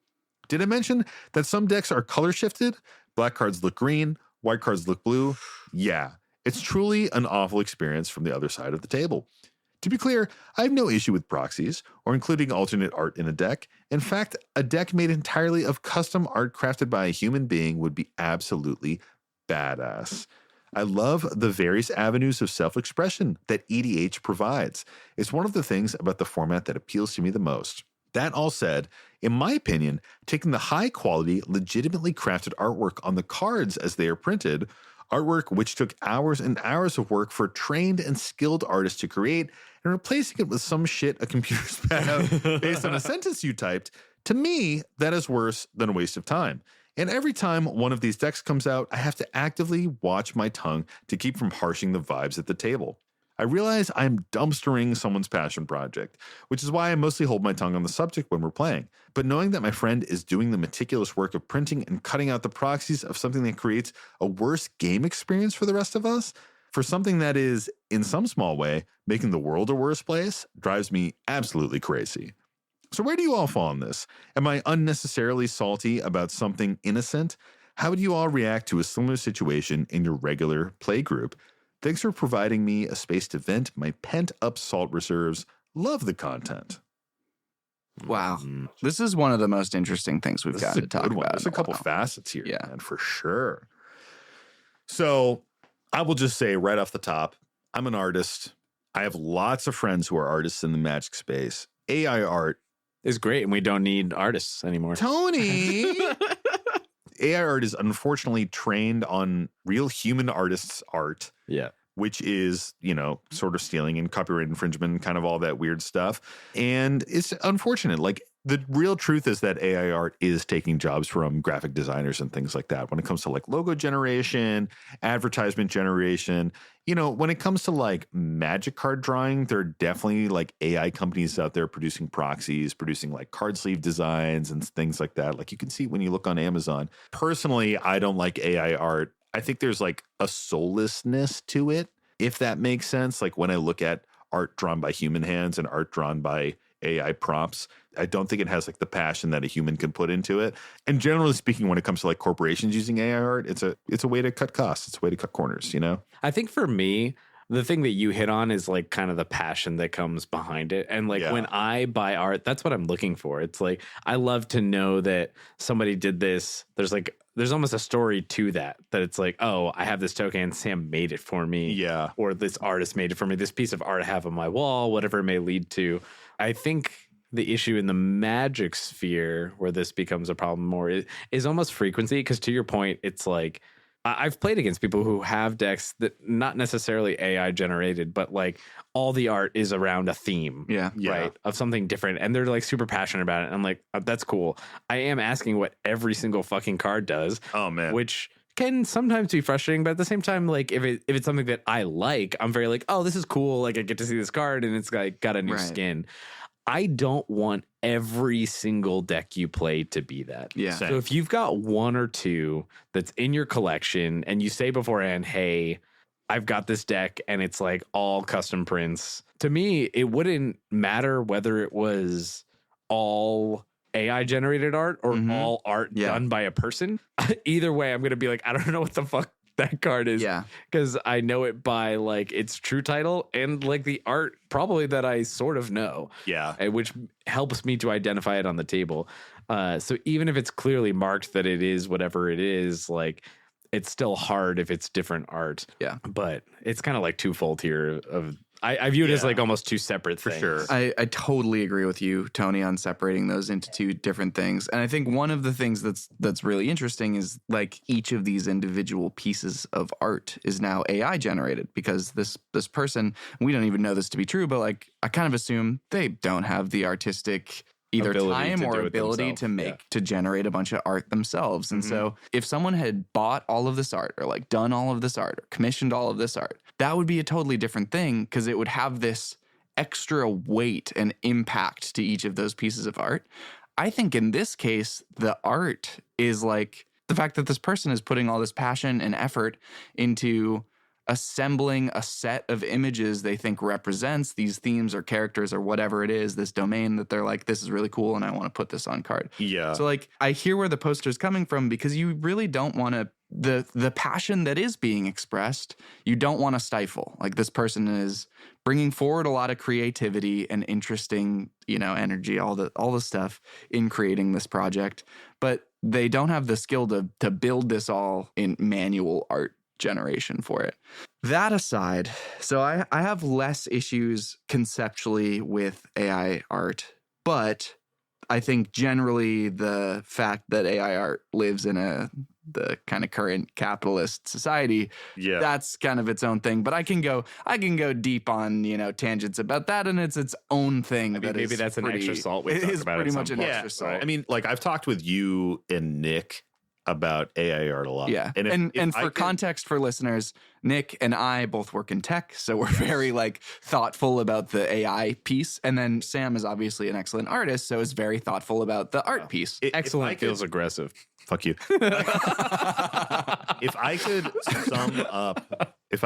Did I mention that some decks are color shifted? Black cards look green, white cards look blue. Yeah, it's truly an awful experience from the other side of the table. To be clear, I have no issue with proxies or including alternate art in a deck. In fact, a deck made entirely of custom art crafted by a human being would be absolutely badass. I love the various avenues of self-expression that EDH provides. It's one of the things about the format that appeals to me the most. That all said, in my opinion, taking the high-quality, legitimately crafted artwork on the cards as they are printed, artwork which took hours and hours of work for trained and skilled artists to create, and replacing it with some shit a computer spat out based on a sentence you typed, to me, that is worse than a waste of time. And every time one of these decks comes out, I have to actively watch my tongue to keep from harshing the vibes at the table. I realize I'm dumpstering someone's passion project, which is why I mostly hold my tongue on the subject when we're playing. But knowing that my friend is doing the meticulous work of printing and cutting out the proxies of something that creates a worse game experience for the rest of us, for something that is, in some small way, making the world a worse place, drives me absolutely crazy. So where do you all fall on this? Am I unnecessarily salty about something innocent? How would you all react to a similar situation in your regular play group? Thanks for providing me a space to vent my pent-up salt reserves. Love the content. Wow. This is one of the most interesting things we've got to talk about. There's a couple facets here, man, for sure. So I will just say right off the top, I'm an artist. I have lots of friends who are artists in the magic space. AI art is great, and we don't need artists anymore. Tony! AI art is unfortunately trained on real human artists' art. Yeah. Which is, sort of stealing and copyright infringement, kind of all that weird stuff. And it's unfortunate. Like, the real truth is that AI art is taking jobs from graphic designers and things like that. When it comes to like logo generation, advertisement generation, when it comes to like magic card drawing, there are definitely like AI companies out there producing proxies, producing like card sleeve designs and things like that. Like you can see when you look on Amazon. Personally, I don't like AI art. I think there's like a soullessness to it, if that makes sense. Like when I look at art drawn by human hands and art drawn by AI prompts, I don't think it has like the passion that a human can put into it. And generally speaking, when it comes to like corporations using AI art, it's a way to cut costs. It's a way to cut corners, I think for me, the thing that you hit on is like kind of the passion that comes behind it. And like when I buy art, that's what I'm looking for. It's like, I love to know that somebody did this. There's almost a story to that it's like, oh, I have this token and Sam made it for me. Yeah. Or this artist made it for me. This piece of art I have on my wall, whatever it may lead to. I think the issue in the magic sphere where this becomes a problem more is almost frequency. Because to your point, it's like, I've played against people who have decks that not necessarily AI generated, but like all the art is around a theme, right, of something different, and they're like super passionate about it. And I'm like, that's cool. I am asking what every single fucking card does. Oh man, which can sometimes be frustrating, but at the same time, like if it's something that I like, I'm very like, oh, this is cool. Like I get to see this card, and it's like got a new skin. I don't want every single deck you play to be that. Yeah. Same. So if you've got one or two that's in your collection and you say beforehand, hey, I've got this deck and it's like all custom prints, to me, it wouldn't matter whether it was all AI generated art or all art done by a person. Either way, I'm going to be like, I don't know what the fuck that card is, because I know it by like its true title and like the art probably that I sort of know, which helps me to identify it on the table. So even if it's clearly marked that it is whatever it is, like it's still hard if it's different art. Yeah, but it's kind of like twofold here. I view it as like almost two separate things. For sure. I totally agree with you, Tony, on separating those into two different things. And I think one of the things that's really interesting is like each of these individual pieces of art is now AI generated, because this person, we don't even know this to be true, but like I kind of assume they don't have the artistic either time or ability to generate a bunch of art themselves. And so if someone had bought all of this art or like done all of this art or commissioned all of this art, that would be a totally different thing, because it would have this extra weight and impact to each of those pieces of art. I think in this case, the art is like the fact that this person is putting all this passion and effort into assembling a set of images they think represents these themes or characters or whatever it is, this domain that they're like, this is really cool and I want to put this on card. Yeah. So like I hear where the poster's coming from, because you really don't want to, the passion that is being expressed, you don't want to stifle. Like this person is bringing forward a lot of creativity and interesting, energy, all the stuff in creating this project, but they don't have the skill to build this all in manual art generation for it. That aside, so I have less issues conceptually with AI art, but I think generally the fact that AI art lives in the kind of current capitalist society, that's kind of its own thing. But I can go deep on tangents about that, and it's its own thing. Maybe that's an extra salt. It is pretty much an extra salt. Right? I mean, like I've talked with you and Nick about AI art a lot. Yeah. And for context for listeners, Nick and I both work in tech, so we're very like thoughtful about the AI piece. And then Sam is obviously an excellent artist, so is very thoughtful about the art piece. Excellent feels aggressive. Fuck you. If I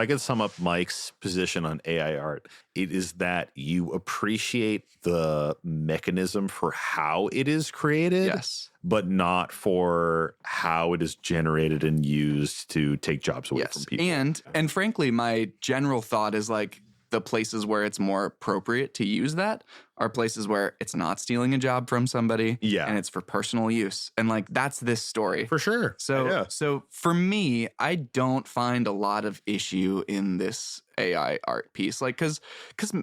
could sum up Mike's position on AI art, it is that you appreciate the mechanism for how it is created, yes, but not for how it is generated and used to take jobs away from people. And frankly, my general thought is like, the places where it's more appropriate to use that are places where it's not stealing a job from somebody. Yeah. And it's for personal use. And like, that's this story. For sure. So for me, I don't find a lot of issue in this AI art piece. Like, cause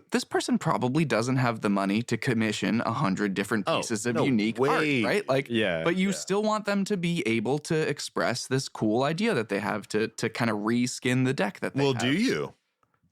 this person probably doesn't have the money to commission 100 different pieces of unique art, right? Like, but you still want them to be able to express this cool idea that they have to kind of reskin the deck that they have. Do you?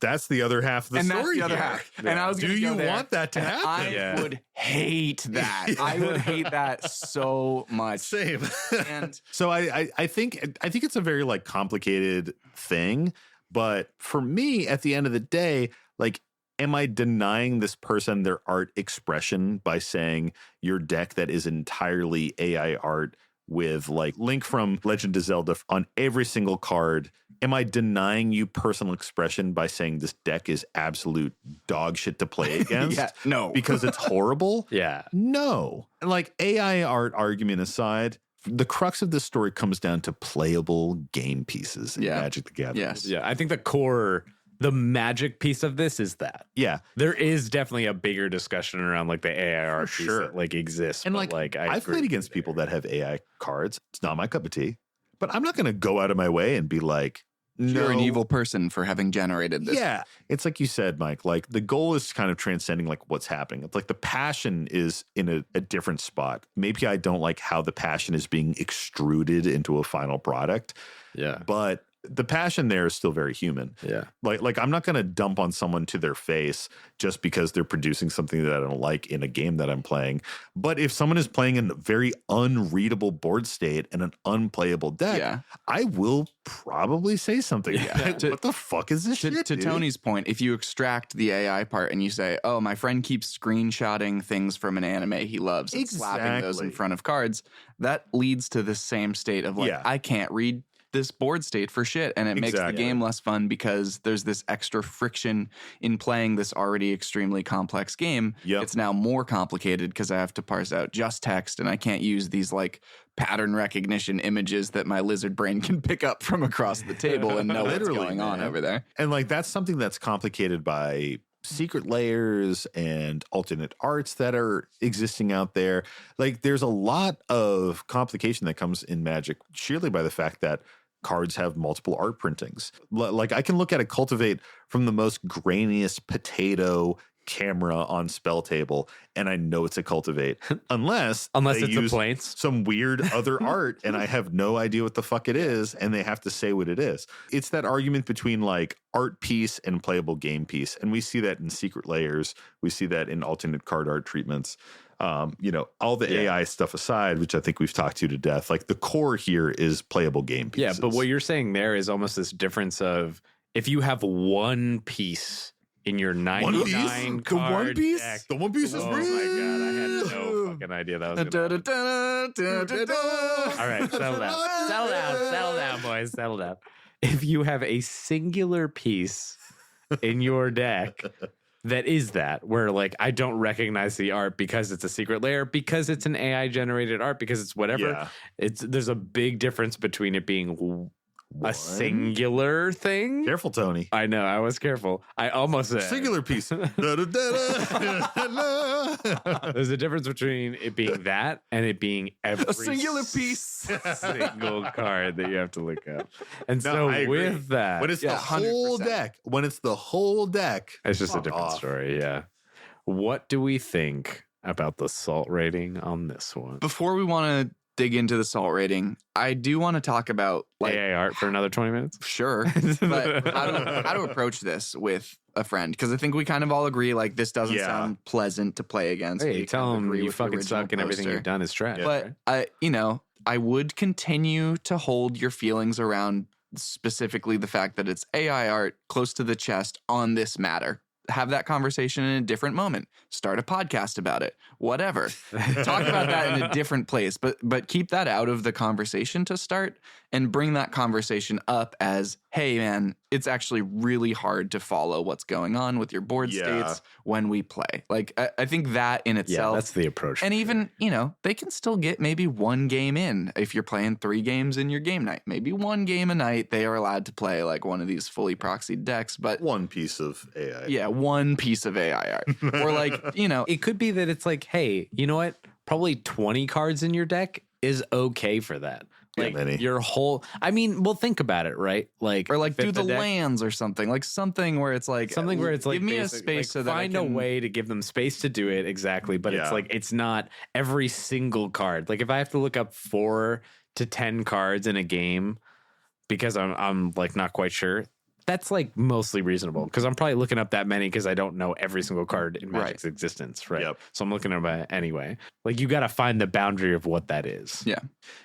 That's the other half of the story. That's the other half. And I was do you want that to happen? I would hate that. I would hate that so much. Same. And so I think it's a very like complicated thing, but for me, at the end of the day, like, am I denying this person their art expression by saying your deck that is entirely AI art with like Link from Legend of Zelda on every single card? Am I denying you personal expression by saying this deck is absolute dog shit to play against? No. Because it's horrible? No. And like, AI art argument aside, the crux of this story comes down to playable game pieces in Magic the Gathering. Yes. Yeah, I think the magic piece of this is that. Yeah. There is definitely a bigger discussion around like the AI art piece that like exists. And but, like I've played against people that have AI cards. It's not my cup of tea. But I'm not going to go out of my way and be like, no. You're an evil person for having generated this. Yeah. It's like you said, Mike, like the goal is kind of transcending like what's happening. It's like the passion is in a different spot. Maybe I don't like how the passion is being extruded into a final product. Yeah. But the passion there is still very human. Yeah. Like I'm not going to dump on someone to their face just because they're producing something that I don't like in a game that I'm playing. But if someone is playing in a very unreadable board state and an unplayable deck, I will probably say something. What the fuck is this shit, To dude? Tony's point, if you extract the AI part and you say, oh, my friend keeps screenshotting things from an anime he loves and slapping those in front of cards, that leads to the same state of like, I can't read this board state for shit, and it makes the game less fun because there's this extra friction in playing this already extremely complex game. It's now more complicated because I have to parse out just text, and I can't use these like pattern recognition images that my lizard brain can pick up from across the table and know what's going on over there. And like that's something that's complicated by secret layers and alternate arts that are existing out there. Like there's a lot of complication that comes in Magic sheerly by the fact that cards have multiple art printings. Like I can look at a Cultivate from the most grainiest potato camera on spell table and I know it's a Cultivate unless it's use a planes, some weird other art and I have no idea what the fuck it is and they have to say what it is. It's that argument between like art piece and playable game piece, and we see that in secret layers, we see that in alternate card art treatments. All the AI stuff aside, which I think we've talked to death, like the core here is playable game pieces. Yeah, but what you're saying there is almost this difference of if you have one piece in your 99 card deck. The one piece is real. Oh my God, I had no fucking idea that was going to happen. All right, settle down, boys, settle down. If you have a singular piece in your deck that is that, where like I don't recognize the art because it's a secret layer, because it's an AI generated art, because it's whatever. There's a big difference between it being a singular thing. Careful, Tony. I know, I was careful. I almost said singular piece. There's a difference between it being that and it being every a singular piece, single card that you have to look up. And No, so I agree. with that, when it's the whole 100%. deck, it's just a different story. Yeah. What do we think about the salt rating on this one? Before we want to dig into the salt rating, I do want to talk about like AI art for another 20 minutes. Sure, but how to approach this with a friend, because I think we kind of all agree like this doesn't sound pleasant to play against. Hey, We tell kind of him agree you with the fucking original suck and everything poster. you've done is trash. But I would continue to hold your feelings around specifically the fact that it's AI art close to the chest on this matter. Have that conversation in a different moment. Start a podcast about it. Whatever. Talk about that in a different place. But keep that out of the conversation to start, and bring that conversation up as, hey, man, it's actually really hard to follow what's going on with your board states when we play. Like, I think that in itself. Yeah, that's the approach. And even, they can still get maybe one game in if you're playing 3 games in your game night. Maybe 1 game a night they are allowed to play like one of these fully proxied decks. But one piece of AI. Yeah, one piece of AI art. Or like, it could be that it's like, hey, you know what? Probably 20 cards in your deck is okay for that. Like your whole, think about it, right? Like, or like do the lands or something, like something where it's like, give me a space so that find a way to give them space to do it. Exactly. But it's like, it's not every single card. Like if I have to look up 4 to 10 cards in a game because I'm like not quite sure, that's like mostly reasonable because I'm probably looking up that many because I don't know every single card in Magic's existence, right? Yep. So I'm looking at it anyway. Like you got to find the boundary of what that is. Yeah.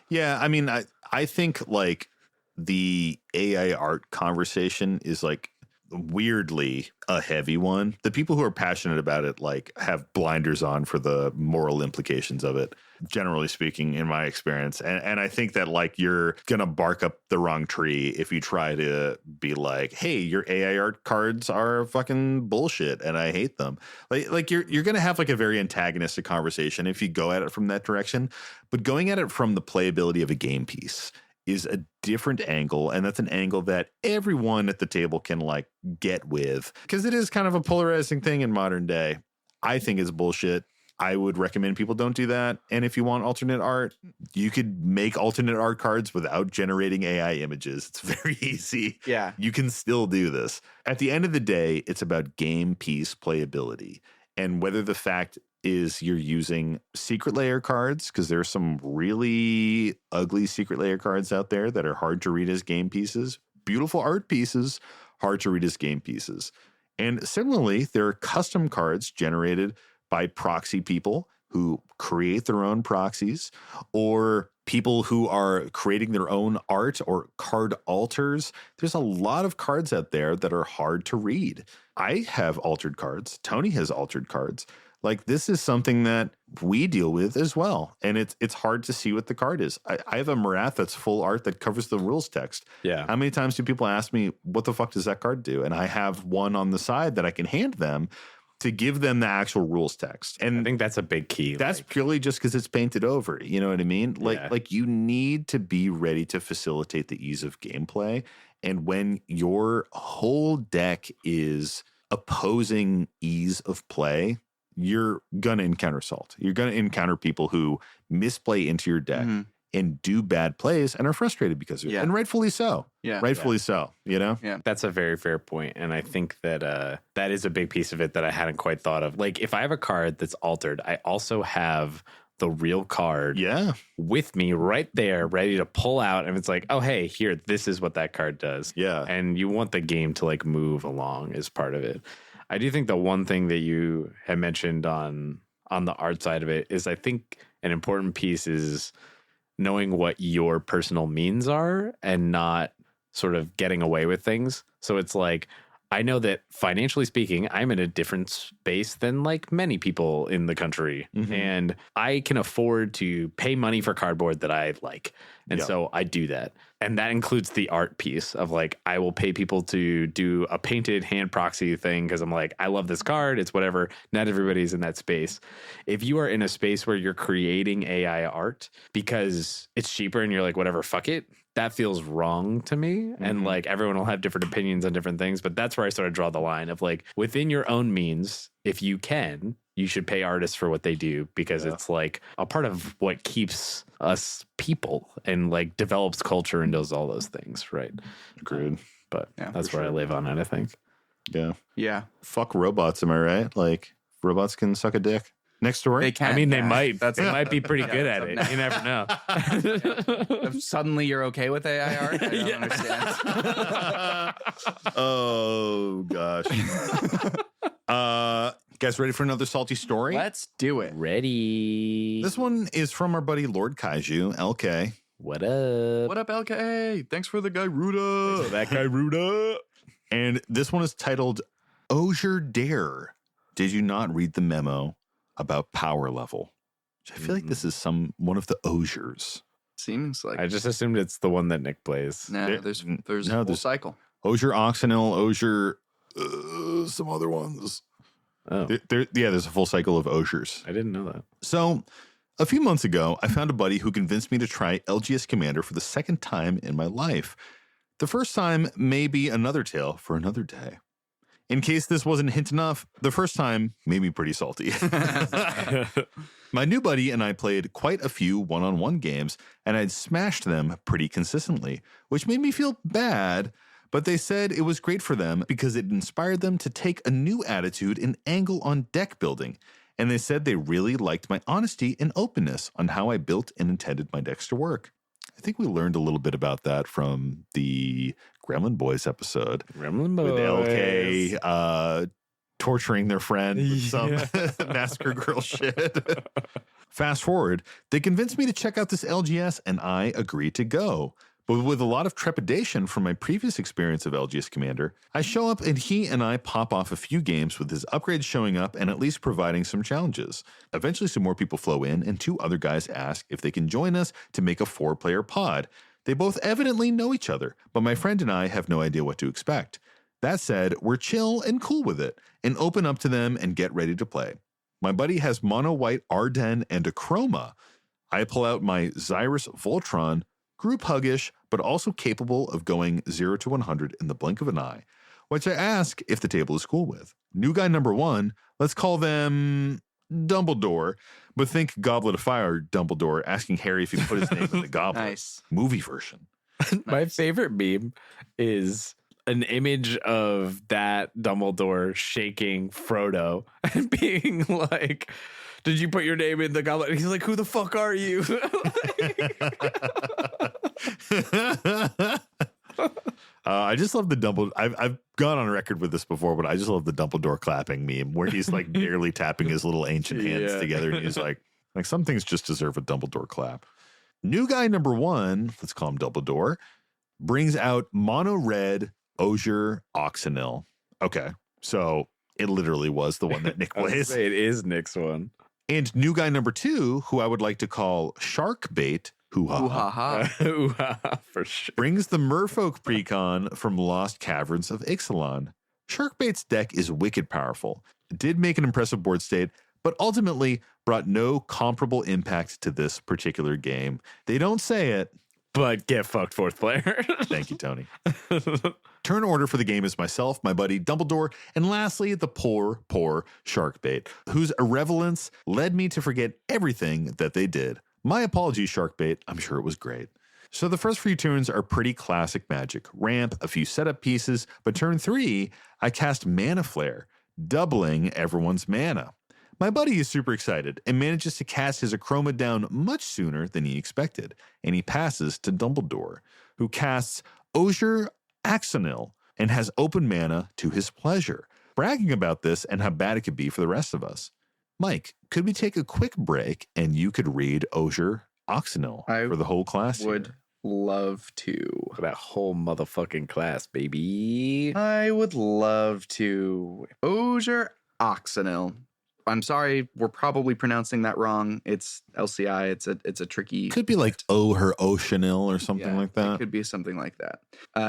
Yeah. I mean, I think like the AI art conversation is like weirdly a heavy one. The people who are passionate about it like have blinders on for the moral implications of it, generally speaking, in my experience. And I think that like you're gonna bark up the wrong tree if you try to be like, hey, your AI art cards are fucking bullshit and I hate them. Like you're gonna have like a very antagonistic conversation if you go at it from that direction. But going at it from the playability of a game piece is a different angle, and that's an angle that everyone at the table can like get with, because it is kind of a polarizing thing in modern day. I think it's bullshit. I would recommend people don't do that. And if you want alternate art, you could make alternate art cards without generating AI images. It's very easy. Yeah. You can still do this. At the end of the day, it's about game piece playability, and whether the fact is you're using secret layer cards, because there's some really ugly secret layer cards out there that are hard to read as game pieces, beautiful art pieces, hard to read as game pieces. And similarly, there are custom cards generated by proxy people who create their own proxies, or people who are creating their own art or card alters. There's a lot of cards out there that are hard to read. I have altered cards. Tony has altered cards. Like, this is something that we deal with as well. And it's hard to see what the card is. I have a Marath that's full art that covers the rules text. Yeah. How many times do people ask me, what the fuck does that card do? And I have one on the side that I can hand them to give them the actual rules text. And I think that's a big key. That's purely just because it's painted over. You know what I mean? Like you need to be ready to facilitate the ease of gameplay. And when your whole deck is opposing ease of play, you're going to encounter salt. You're going to encounter people who misplay into your deck and do bad plays and are frustrated because of it. And rightfully so. Yeah. Rightfully so, you know? Yeah. That's a very fair point. And I think that that is a big piece of it that I hadn't quite thought of. Like, if I have a card that's altered, I also have the real card with me right there, ready to pull out. And it's like, oh, hey, here, this is what that card does. Yeah. And you want the game to like move along as part of it. I do think the one thing that you had mentioned on the art side of it is, I think an important piece is knowing what your personal means are and not sort of getting away with things. So it's like, I know that financially speaking, I'm in a different space than like many people in the country. And I can afford to pay money for cardboard that I like. And so I do that. And that includes the art piece of like, I will pay people to do a painted hand proxy thing because I'm like, I love this card. It's whatever. Not everybody's in that space. If you are in a space where you're creating AI art because it's cheaper and you're like, whatever, fuck it, that feels wrong to me. And like, everyone will have different opinions on different things. But that's where I sort of draw the line of like, within your own means, if you can, you should pay artists for what they do, because it's like a part of what keeps us people and like develops culture and does all those things, right? Agreed. But that's where I live on it, I think. Yeah. Yeah. Fuck robots, am I right? Like, robots can suck a dick. Next story? They can. I mean, they might. They might be pretty good at it. You never know. If suddenly you're okay with AI art? I don't understand. Oh, gosh. Guys ready for another salty story? Let's do it. Ready. This one is from our buddy Lord Kaiju, LK. What up? What up, LK? Thanks for the Gyruda. That guy Ruda. And this one is titled Osier Dare. Did you not read the memo about power level? I feel like this is one of the Osiers. Seems like I just assumed it's the one that Nick plays. there's a full cycle. Osier, Oxenil, Osier, some other ones. Oh, There's a full cycle of Osiers. I didn't know that. So a few months ago, I found a buddy who convinced me to try LGS Commander for the second time in my life. The first time may be another tale for another day. In case this wasn't hint enough, the first time made me pretty salty. My new buddy and I played quite a few one-on-one games, and I'd smashed them pretty consistently, which made me feel bad, but they said it was great for them because it inspired them to take a new attitude and angle on deck building. And they said they really liked my honesty and openness on how I built and intended my decks to work. I think we learned a little bit about that from the Gremlin Boys episode. Gremlin Boys. With LK torturing their friend with some Massacre Girl shit. Fast forward, they convinced me to check out this LGS and I agreed to go. But with a lot of trepidation from my previous experience of LGS Commander, I show up and he and I pop off a few games with his upgrades showing up and at least providing some challenges. Eventually some more people flow in and 2 other guys ask if they can join us to make a 4-player pod. They both evidently know each other, but my friend and I have no idea what to expect. That said, we're chill and cool with it and open up to them and get ready to play. My buddy has mono white Ardennes and a chroma. I pull out my Xyrus Voltron, group huggish, but also capable of going 0 to 100 in the blink of an eye, which I ask if the table is cool with. New guy number 1, let's call them Dumbledore, but think Goblet of Fire Dumbledore asking Harry if he put his name in the goblet. Nice. Movie version. My favorite meme is an image of that Dumbledore shaking Frodo and being like, did you put your name in the goblet? And he's like, who the fuck are you? I just love the Dumbledore. I've gone on record with this before, but I just love the Dumbledore clapping meme where he's like barely tapping his little ancient hands together. And he's like some things just deserve a Dumbledore clap. New guy number 1, let's call him Dumbledore, brings out mono red Osier Oxenil. Okay. So it literally was the one that Nick plays. It is Nick's one. And new guy number 2, who I would like to call Sharkbait, for sure. brings the Merfolk Precon from Lost Caverns of Ixalan. Sharkbait's deck is wicked powerful. It did make an impressive board state, but ultimately brought no comparable impact to this particular game. They don't say it, but get fucked 4th player. Thank you, Tony. Turn order for the game is myself, my buddy Dumbledore, and lastly, the poor Sharkbait, whose irrelevance led me to forget everything that they did. My apologies, Sharkbait. I'm sure it was great. So the first few turns are pretty classic Magic. Ramp, a few setup pieces, but turn 3, I cast Mana Flare, doubling everyone's mana. My buddy is super excited and manages to cast his Acroma down much sooner than he expected, and he passes to Dumbledore, who casts Osier Oxenil and has open mana to his pleasure, bragging about this and how bad it could be for the rest of us. Mike, could we take a quick break and you could read Osier Oxenil for the whole class? Would love to. For that whole motherfucking class, baby. I would love to. Osier Oxenil. I'm sorry, we're probably pronouncing that wrong. It's LCI. It's a tricky. Could be like her Oceanil or something like that. It could be something like that.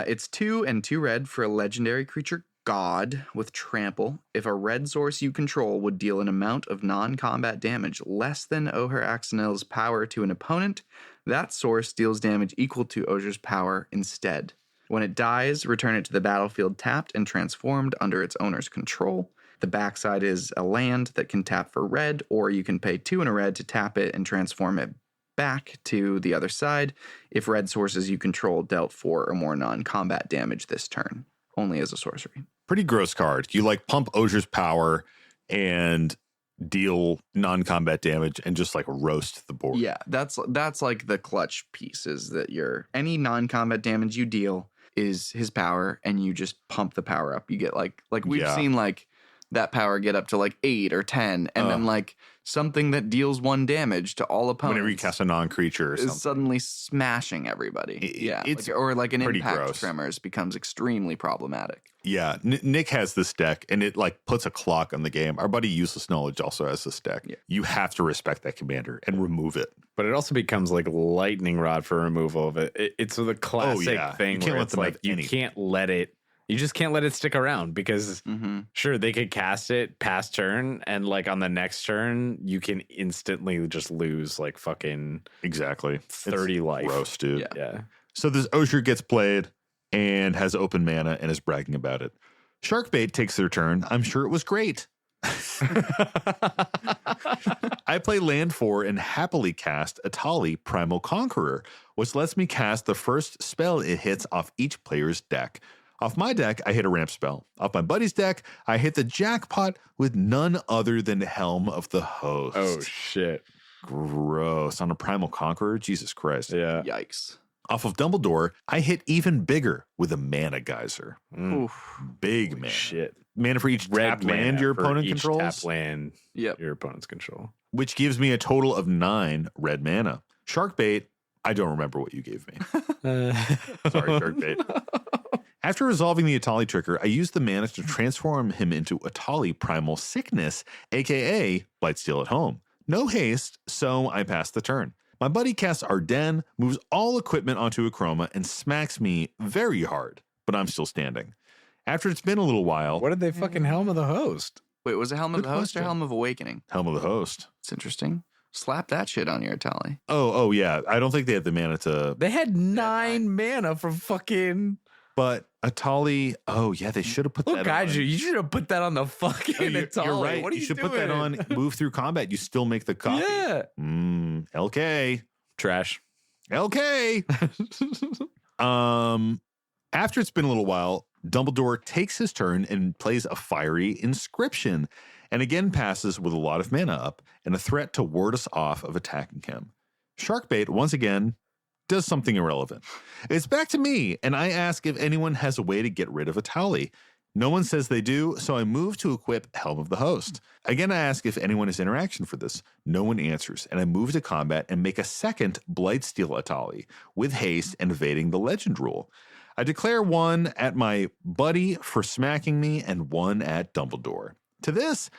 It's 2 and 2 red for a legendary creature god with trample. If a red source you control would deal an amount of non-combat damage less than Osier Oxenil's power to an opponent, that source deals damage equal to Osier's power instead. When it dies, return it to the battlefield tapped and transformed under its owner's control. The backside is a land that can tap for red, or you can pay 2 and a red to tap it and transform it back to the other side if red sources you control dealt 4 or more non-combat damage this turn, only as a sorcery. Pretty gross card. You like pump Osier's power and deal non-combat damage and just like roast the board. Yeah, that's like the clutch piece is that any non-combat damage you deal is his power and you just pump the power up. You get like we've seen like that power get up to like 8 or 10, and then like something that deals 1 damage to all opponents. Whenever you cast a non-creature or something. Is suddenly smashing everybody. Yeah. It's or like an impact gross. tremors becomes extremely problematic. Yeah. Nick has this deck, and it like puts a clock on the game. Our buddy Useless Knowledge also has this deck. Yeah. You have to respect that commander and remove it. But it also becomes like lightning rod for removal of it. It's the classic thing where it's like you can't let it. You just can't let it stick around because sure, they could cast it past turn, and like on the next turn, you can instantly just lose like fucking 30 life. Gross, dude. Yeah. So this Osier gets played and has open mana and is bragging about it. Sharkbait takes their turn. I'm sure it was great. I play land 4 and happily cast Atali Primal Conqueror, which lets me cast the first spell it hits off each player's deck. Off my deck, I hit a ramp spell. Off my buddy's deck, I hit the jackpot with none other than Helm of the Host. Oh, shit. Gross. On a Primal Conqueror? Jesus Christ. Yeah. Yikes. Off of Dumbledore, I hit even bigger with a Mana Geyser. Big mana. Shit. Mana for each tapped land your opponent controls. Tap land your opponent's control. Which gives me a total of 9 red mana. Sharkbait, I don't remember what you gave me. Sorry, Sharkbait. After resolving the Atali trigger, I used the mana to transform him into Atali Primal Sickness, aka Blightsteel at Home. No haste, so I pass the turn. My buddy casts Ardennes, moves all equipment onto a chroma, and smacks me very hard, but I'm still standing. After it's been a little while... What did they fucking Helm of the Host? Wait, was it Helm of the Host or Helm of Awakening? Helm of the Host. It's interesting. Slap that shit on your Atali. Oh, yeah. I don't think they had the mana to... They had 9 mana from fucking... But Atali, they should have put that on. You should have put that on the fucking Atali. You're right. What are you should put that on move through combat. You still make the copy. Yeah. LK. Trash. LK. After it's been a little while, Dumbledore takes his turn and plays a fiery inscription, and again passes with a lot of mana up and a threat to ward us off of attacking him. Sharkbait, once again, does something irrelevant. It's back to me, and I ask if anyone has a way to get rid of Atali. No one says they do, so I move to equip Helm of the Host. Again, I ask if anyone has interaction for this. No one answers, and I move to combat and make a second Blightsteel Atali with haste and evading the legend rule. I declare 1 at my buddy for smacking me and 1 at Dumbledore. To this,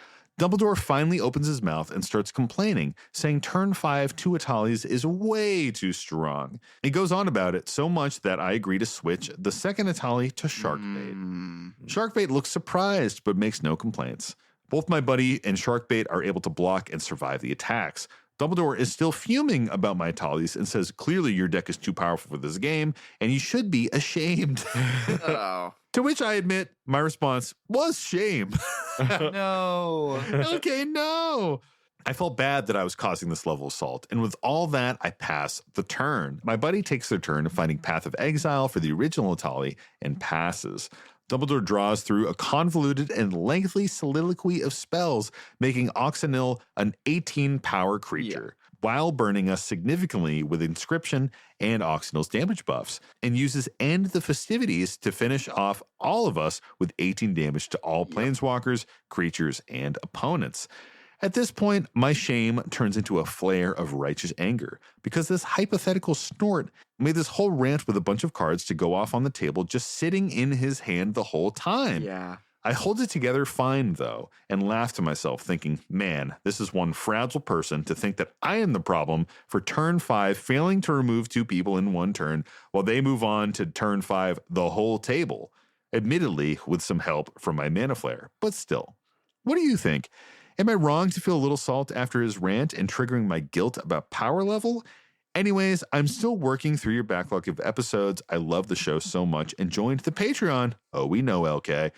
Dumbledore finally opens his mouth and starts complaining, saying turn 5 2 Atalis is way too strong. He goes on about it so much that I agree to switch the second Atali to Sharkbait. Sharkbait looks surprised but makes no complaints. Both my buddy and Sharkbait are able to block and survive the attacks. Dumbledore is still fuming about my Atalis and says clearly your deck is too powerful for this game and you should be ashamed. Oh. To which I admit my response was shame. No. Okay, no. I felt bad that I was causing this level of assault, and with all that, I pass the turn. My buddy takes their turn finding Path of Exile for the original Atali and passes. Dumbledore draws through a convoluted and lengthy soliloquy of spells, making Oxenil an 18-power creature, while burning us significantly with Inscription and Oxenil's damage buffs, and uses End the Festivities to finish off all of us with 18 damage to all planeswalkers, creatures, and opponents. At this point, my shame turns into a flare of righteous anger, because this hypothetical snort made this whole rant with a bunch of cards to go off on the table just sitting in his hand the whole time. Yeah. I hold it together fine, though, and laugh to myself, thinking, man, this is one fragile person to think that I am the problem for turn 5 failing to remove 2 people in 1 turn while they move on to turn 5 the whole table. Admittedly, with some help from my mana flare, but still. What do you think? Am I wrong to feel a little salt after his rant and triggering my guilt about power level? Anyways, I'm still working through your backlog of episodes. I love the show so much and joined the Patreon. Oh, we know, LK.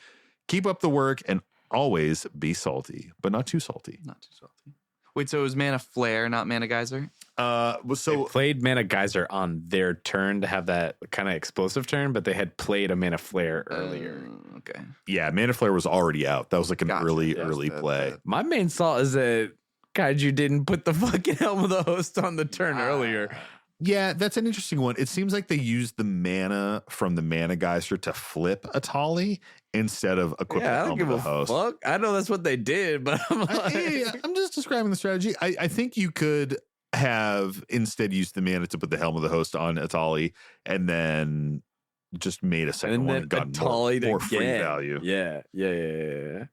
Keep up the work and always be salty, but not too salty. Not too salty. Wait, so it was Mana Flare, not Mana Geyser? They played Mana Geyser on their turn to have that kind of explosive turn, but they had played a Mana Flare earlier. Okay. Yeah, Mana Flare was already out. That was like an early play. My main salt is that Kaiju didn't put the fucking Helm of the Host on the turn earlier. Yeah, that's an interesting one. It seems like they used the mana from the Mana Geyser to flip Atali instead of equipping I don't Helm give of a the Host. fuck. I know that's what they did, but I'm I'm just describing the strategy. I think you could have instead used the mana to put the Helm of the Host on Atali and then just made a second one and gotten more free value. Yeah.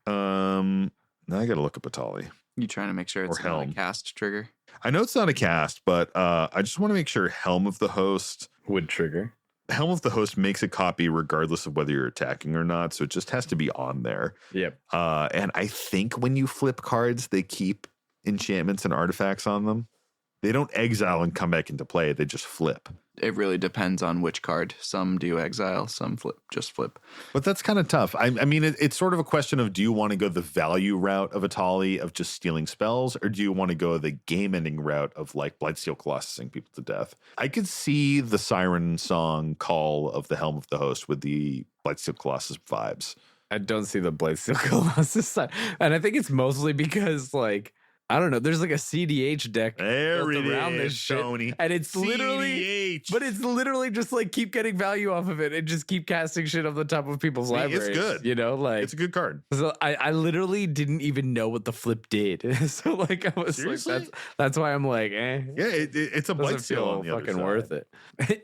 Now I got to look up Atali. You trying to make sure it's not a cast trigger? I know it's not a cast, but I just want to make sure Helm of the Host would trigger. Helm of the Host makes a copy regardless of whether you're attacking or not, so it just has to be on there. Yep. And I think when you flip cards, they keep enchantments and artifacts on them. They don't exile and come back into play. They just flip. It really depends on which card. Some do exile, some just flip. But that's kind of tough. I mean, it's sort of a question of, do you want to go the value route of Atali of just stealing spells, or do you want to go the game-ending route of like Blightsteel Colossusing people to death? I could see the Siren Song call of the Helm of the Host with the Blightsteel Colossus vibes. I don't see the Blightsteel Colossus side. And I think it's mostly because, like, I don't know. There's like a CDH deck there built around is, this shit, Tony. and it's literally, but it's literally just like keep getting value off of it and just keep casting shit on the top of people's libraries. It's good, you know. Like it's a good card. So I literally didn't even know what the flip did. So like I was Seriously? like, that's why I'm like, eh. Yeah, it's a Blightsteel on the fucking other worth it.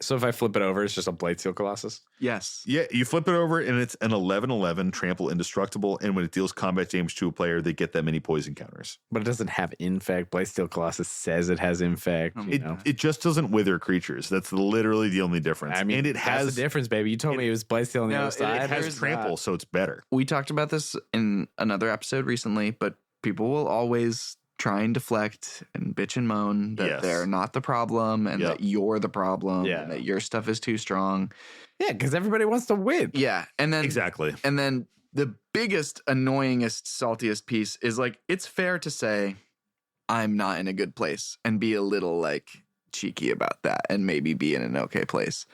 So if I flip it over, it's just a Blightsteel Colossus. Yes. Yeah, you flip it over and it's an 11/11 trample indestructible, and when it deals combat damage to a player, they get that many poison counters. But it doesn't have infect. Blightsteel Colossus says it has infect. It just doesn't wither creatures. That's literally the only difference. I mean, and it that's has the difference, baby. You told me it was Blightsteel on the other side. It has trample, so it's better. We talked about this in another episode recently, but people will always try and deflect and bitch and moan that they're not the problem and that you're the problem and that your stuff is too strong. Yeah, because everybody wants to win. Yeah, and then exactly. And then the biggest, annoyingest, saltiest piece is like, it's fair to say I'm not in a good place and be a little like cheeky about that and maybe be in an okay place.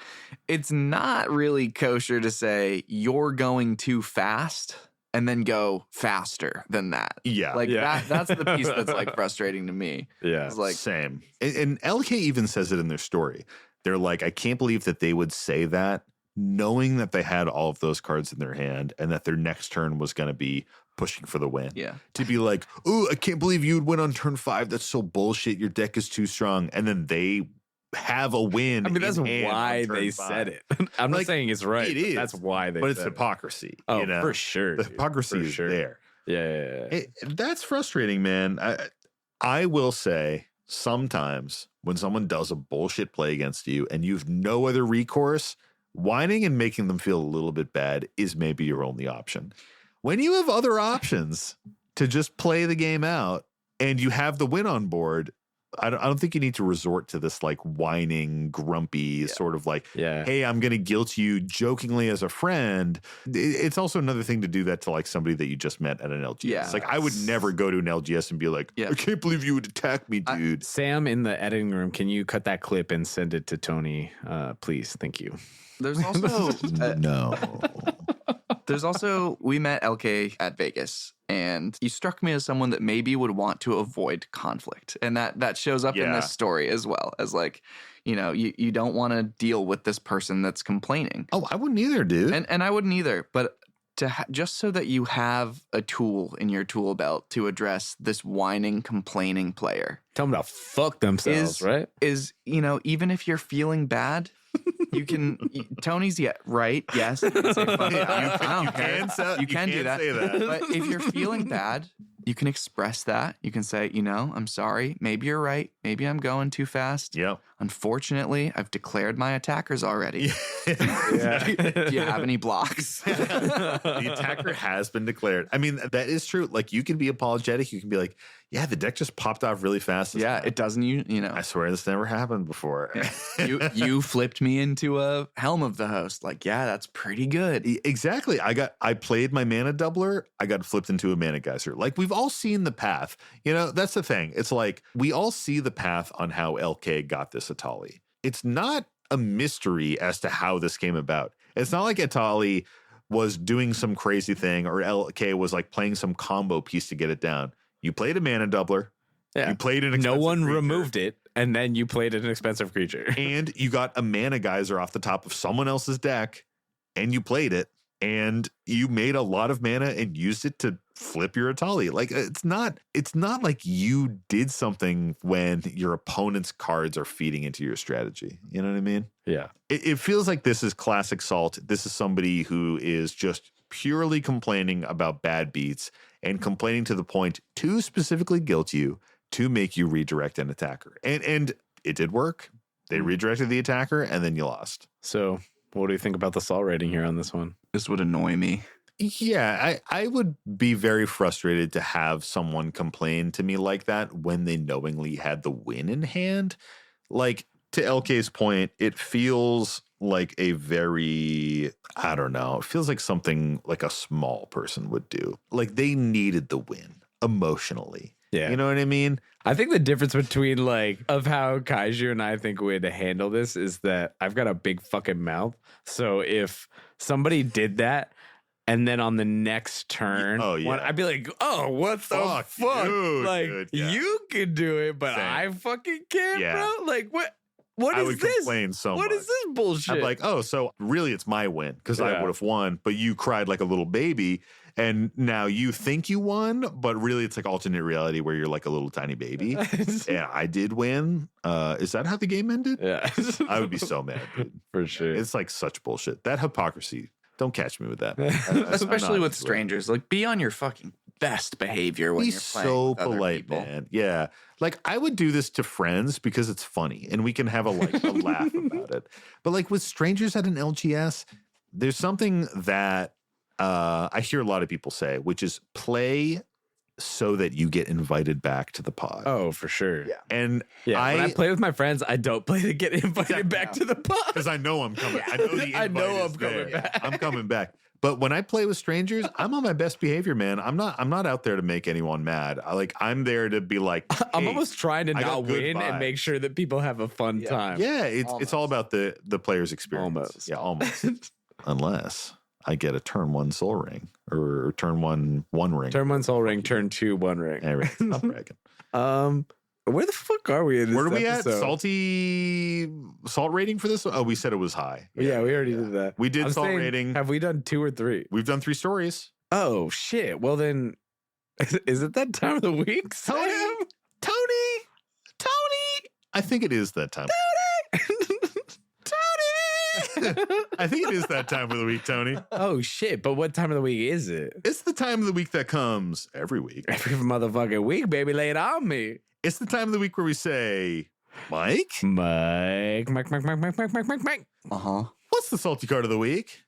It's not really kosher to say you're going too fast and then go faster than that. Yeah. Like that's the piece that's like frustrating to me. Yeah. It's like same. And LK even says it in their story. They're like, I can't believe that they would say that, knowing that they had all of those cards in their hand and that their next turn was going to be pushing for the win. Yeah. To be like, oh, I can't believe you would win on turn 5. That's so bullshit. Your deck is too strong. And then they have a win. I mean, that's why they said it. I'm not saying it's right. It is. That's why they said it. But it's it. hypocrisy. Oh, you know? for sure. The hypocrisy is there. Yeah. That's frustrating, man. I will say sometimes when someone does a bullshit play against you and you have no other recourse, whining and making them feel a little bit bad is maybe your only option. When you have other options to just play the game out and you have the win on board, I don't think you need to resort to this like whining, grumpy sort of like, hey, I'm going to guilt you jokingly as a friend. It's also another thing to do that to like somebody that you just met at an LGS. Yeah. Like I would never go to an LGS and be like, I can't believe you would attack me, dude. Sam in the editing room, can you cut that clip and send it to Tony, please? Thank you. There's also no. There's also, we met LK at Vegas, and you struck me as someone that maybe would want to avoid conflict. And that shows up in this story as well, as like, you know, you don't want to deal with this person that's complaining. Oh, I wouldn't either, dude. And I wouldn't either. But just so that you have a tool in your tool belt to address this whining, complaining player. Tell them to fuck themselves, right? Is, you know, even if you're feeling bad, you can, Tony's right. Yes. You can do that. Say that. But if you're feeling bad, you can express that. You can say, you know, I'm sorry. Maybe you're right. Maybe I'm going too fast. Yeah. Unfortunately, I've declared my attackers already. Do you have any blocks? The attacker has been declared. I mean, that is true. Like you can be apologetic. You can be like, yeah, the deck just popped off really fast. It doesn't, you know. I swear this never happened before. Yeah. You flipped me into a Helm of the Host. Like, yeah, that's pretty good. Exactly. I played my mana doubler. I got flipped into a mana geyser. Like we've all seen the path. You know, that's the thing. It's like we all see the path on how LK got this Atali. It's not a mystery as to how this came about. It's not like Atali was doing some crazy thing or LK was like playing some combo piece to get it down. You played a mana doubler. Yeah. You played an No expensive one creature, removed it, and then you played an expensive creature. and you got a mana geyser off the top of someone else's deck, and you played it, and you made a lot of mana and used it to flip your Atali. Like it's not like you did something when your opponent's cards are feeding into your strategy. You know what I mean? Yeah. It feels like this is classic Salt. This is somebody who is just purely complaining about bad beats and complaining to the point to specifically guilt you to make you redirect an attacker. And it did work. They redirected the attacker, and then you lost. So what do you think about the Salt rating here on this one? This would annoy me. Yeah, I would be very frustrated to have someone complain to me like that when they knowingly had the win in hand. Like, to LK's point, it feels like a very, I don't know, it feels like something like a small person would do. Like, they needed the win emotionally. Yeah. You know what I mean? I think the difference between of how Kaiju and I think we'd handle this is that I've got a big fucking mouth. So if somebody did that and then on the next turn, I'd be like, oh, what the fuck? You, like, dude, yeah. you could do it, but Same. I fucking can't, Yeah. bro. Like, what I is would this? complain so What much. is this bullshit? I'm like, oh, so really it's my win because I Yeah. would have won, but you cried like a little baby. And now you think you won, but really it's like alternate reality where you're like a little tiny baby. Yeah, I did win. Is that how the game ended? Yeah. I would be so mad, dude. For sure. It's like such bullshit. That hypocrisy. Don't catch me with that. Especially with into it. strangers. Like, be on your fucking best behavior when Be you're playing so with other polite, people. man. Yeah. Like I would do this to friends because it's funny and we can have a laugh about it. But like with strangers at an LGS, there's something that I hear a lot of people say, which is play so that you get invited back to the pod. Oh, for sure. Yeah. And When I play with my friends, I don't play to get invited back to the pod. because I know I'm coming. I know the invite I know is I'm coming there. back. I'm coming back. But when I play with strangers, I'm on my best behavior, man. I'm not out there to make anyone mad. I'm there to be like, I'm hey, almost trying to I got not good win and vibes. make sure that people have a fun Yeah. time. yeah, it's all about the player's experience. Almost. Yeah, almost. Unless I get a turn 1 soul ring or turn 1 ring. Turn 1 soul ring, turn 2 1 ring. Hey, Rick, stop bragging. Where the fuck are we in this Where are we at? episode? Salt rating for this one? Oh, we said it was high. Yeah, we already did that. We did I'm salt saying, rating. Have we done 2 or 3? We've done 3 stories. Oh shit. Well then, is it that time of the week? Tony, Sam? Tony. I think it is that time. Tony. I think it is that time of the week, Tony. Oh shit. But what time of the week is it? It's the time of the week that comes every week. Every motherfucking week, baby. Lay it on me. It's the time of the week where we say, Mike, Mike. Uh-huh. what's the salty card of the week?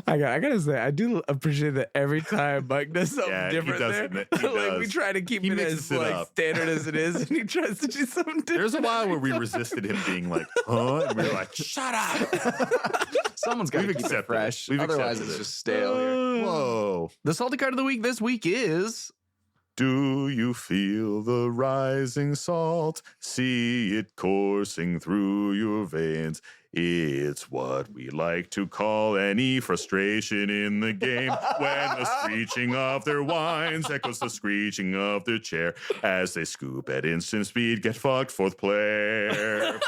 I gotta say, I do appreciate that every time Mike does something Yeah, he different does there. admit- he like we does. try to keep He it mixes as it like up. standard as it is, and he tries to do something different. There's a while where we resisted him being like, huh? And we were like, shut up. Someone's got to We've keep accepted it fresh. it. We've Otherwise, accepted it's it. just stale here. Whoa. The salty card of the week this week is... Do you feel the rising salt? See it coursing through your veins. It's what we like to call any frustration in the game. When the screeching of their whines echoes the screeching of their chair as they scoop at instant speed, get fucked, fourth player.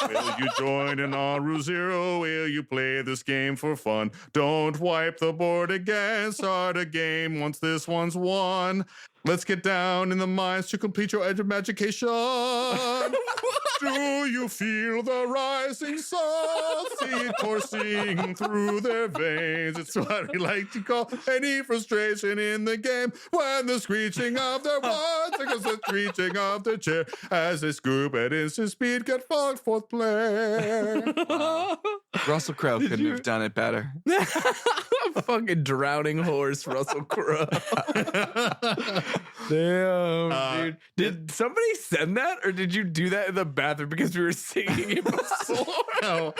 Will you join in on Rule Zero? Will you play this game for fun? Don't wipe the board again. Start a game once this one's won. Let's get down in the mines to complete your edge of magication. Do you feel the rising sun? See it coursing through their veins. It's what we like to call any frustration in the game. When the screeching of their wands echoes the screeching of their chair as they scoop at instant speed, get fucked, fourth player. Russell Crowe couldn't have done it better. Fucking drowning horse, Russell Crowe. Damn, dude. Did somebody send that, or did you do that in the bathroom because we were singing it before? No.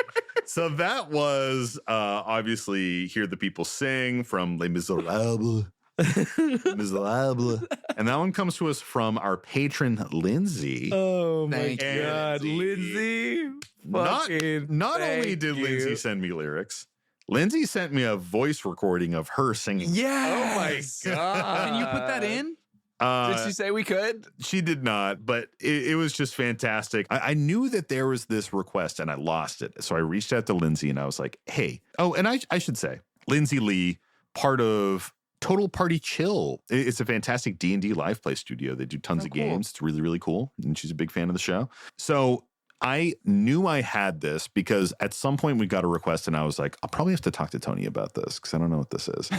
So that was obviously Hear the People Sing from Les Miserables. Miserables. And that one comes to us from our patron, Lindsay. Oh my Thank you. god, Lindsay. Fucking Not only thank did you. Lindsay send me lyrics, Lindsay sent me a voice recording of her singing. Yeah. Oh my god. Can you put that in? Did she say we could? She did not, but it was just fantastic. I knew that there was this request and I lost it. So I reached out to Lindsay and I was like, hey. Oh, and I should say, Lindsay Lee, part of Total Party Chill. It's a fantastic D&D live play studio. They do tons of games. It's really, really cool. And she's a big fan of the show. So I knew I had this because at some point we got a request and I was like, I'll probably have to talk to Tony about this because I don't know what this is.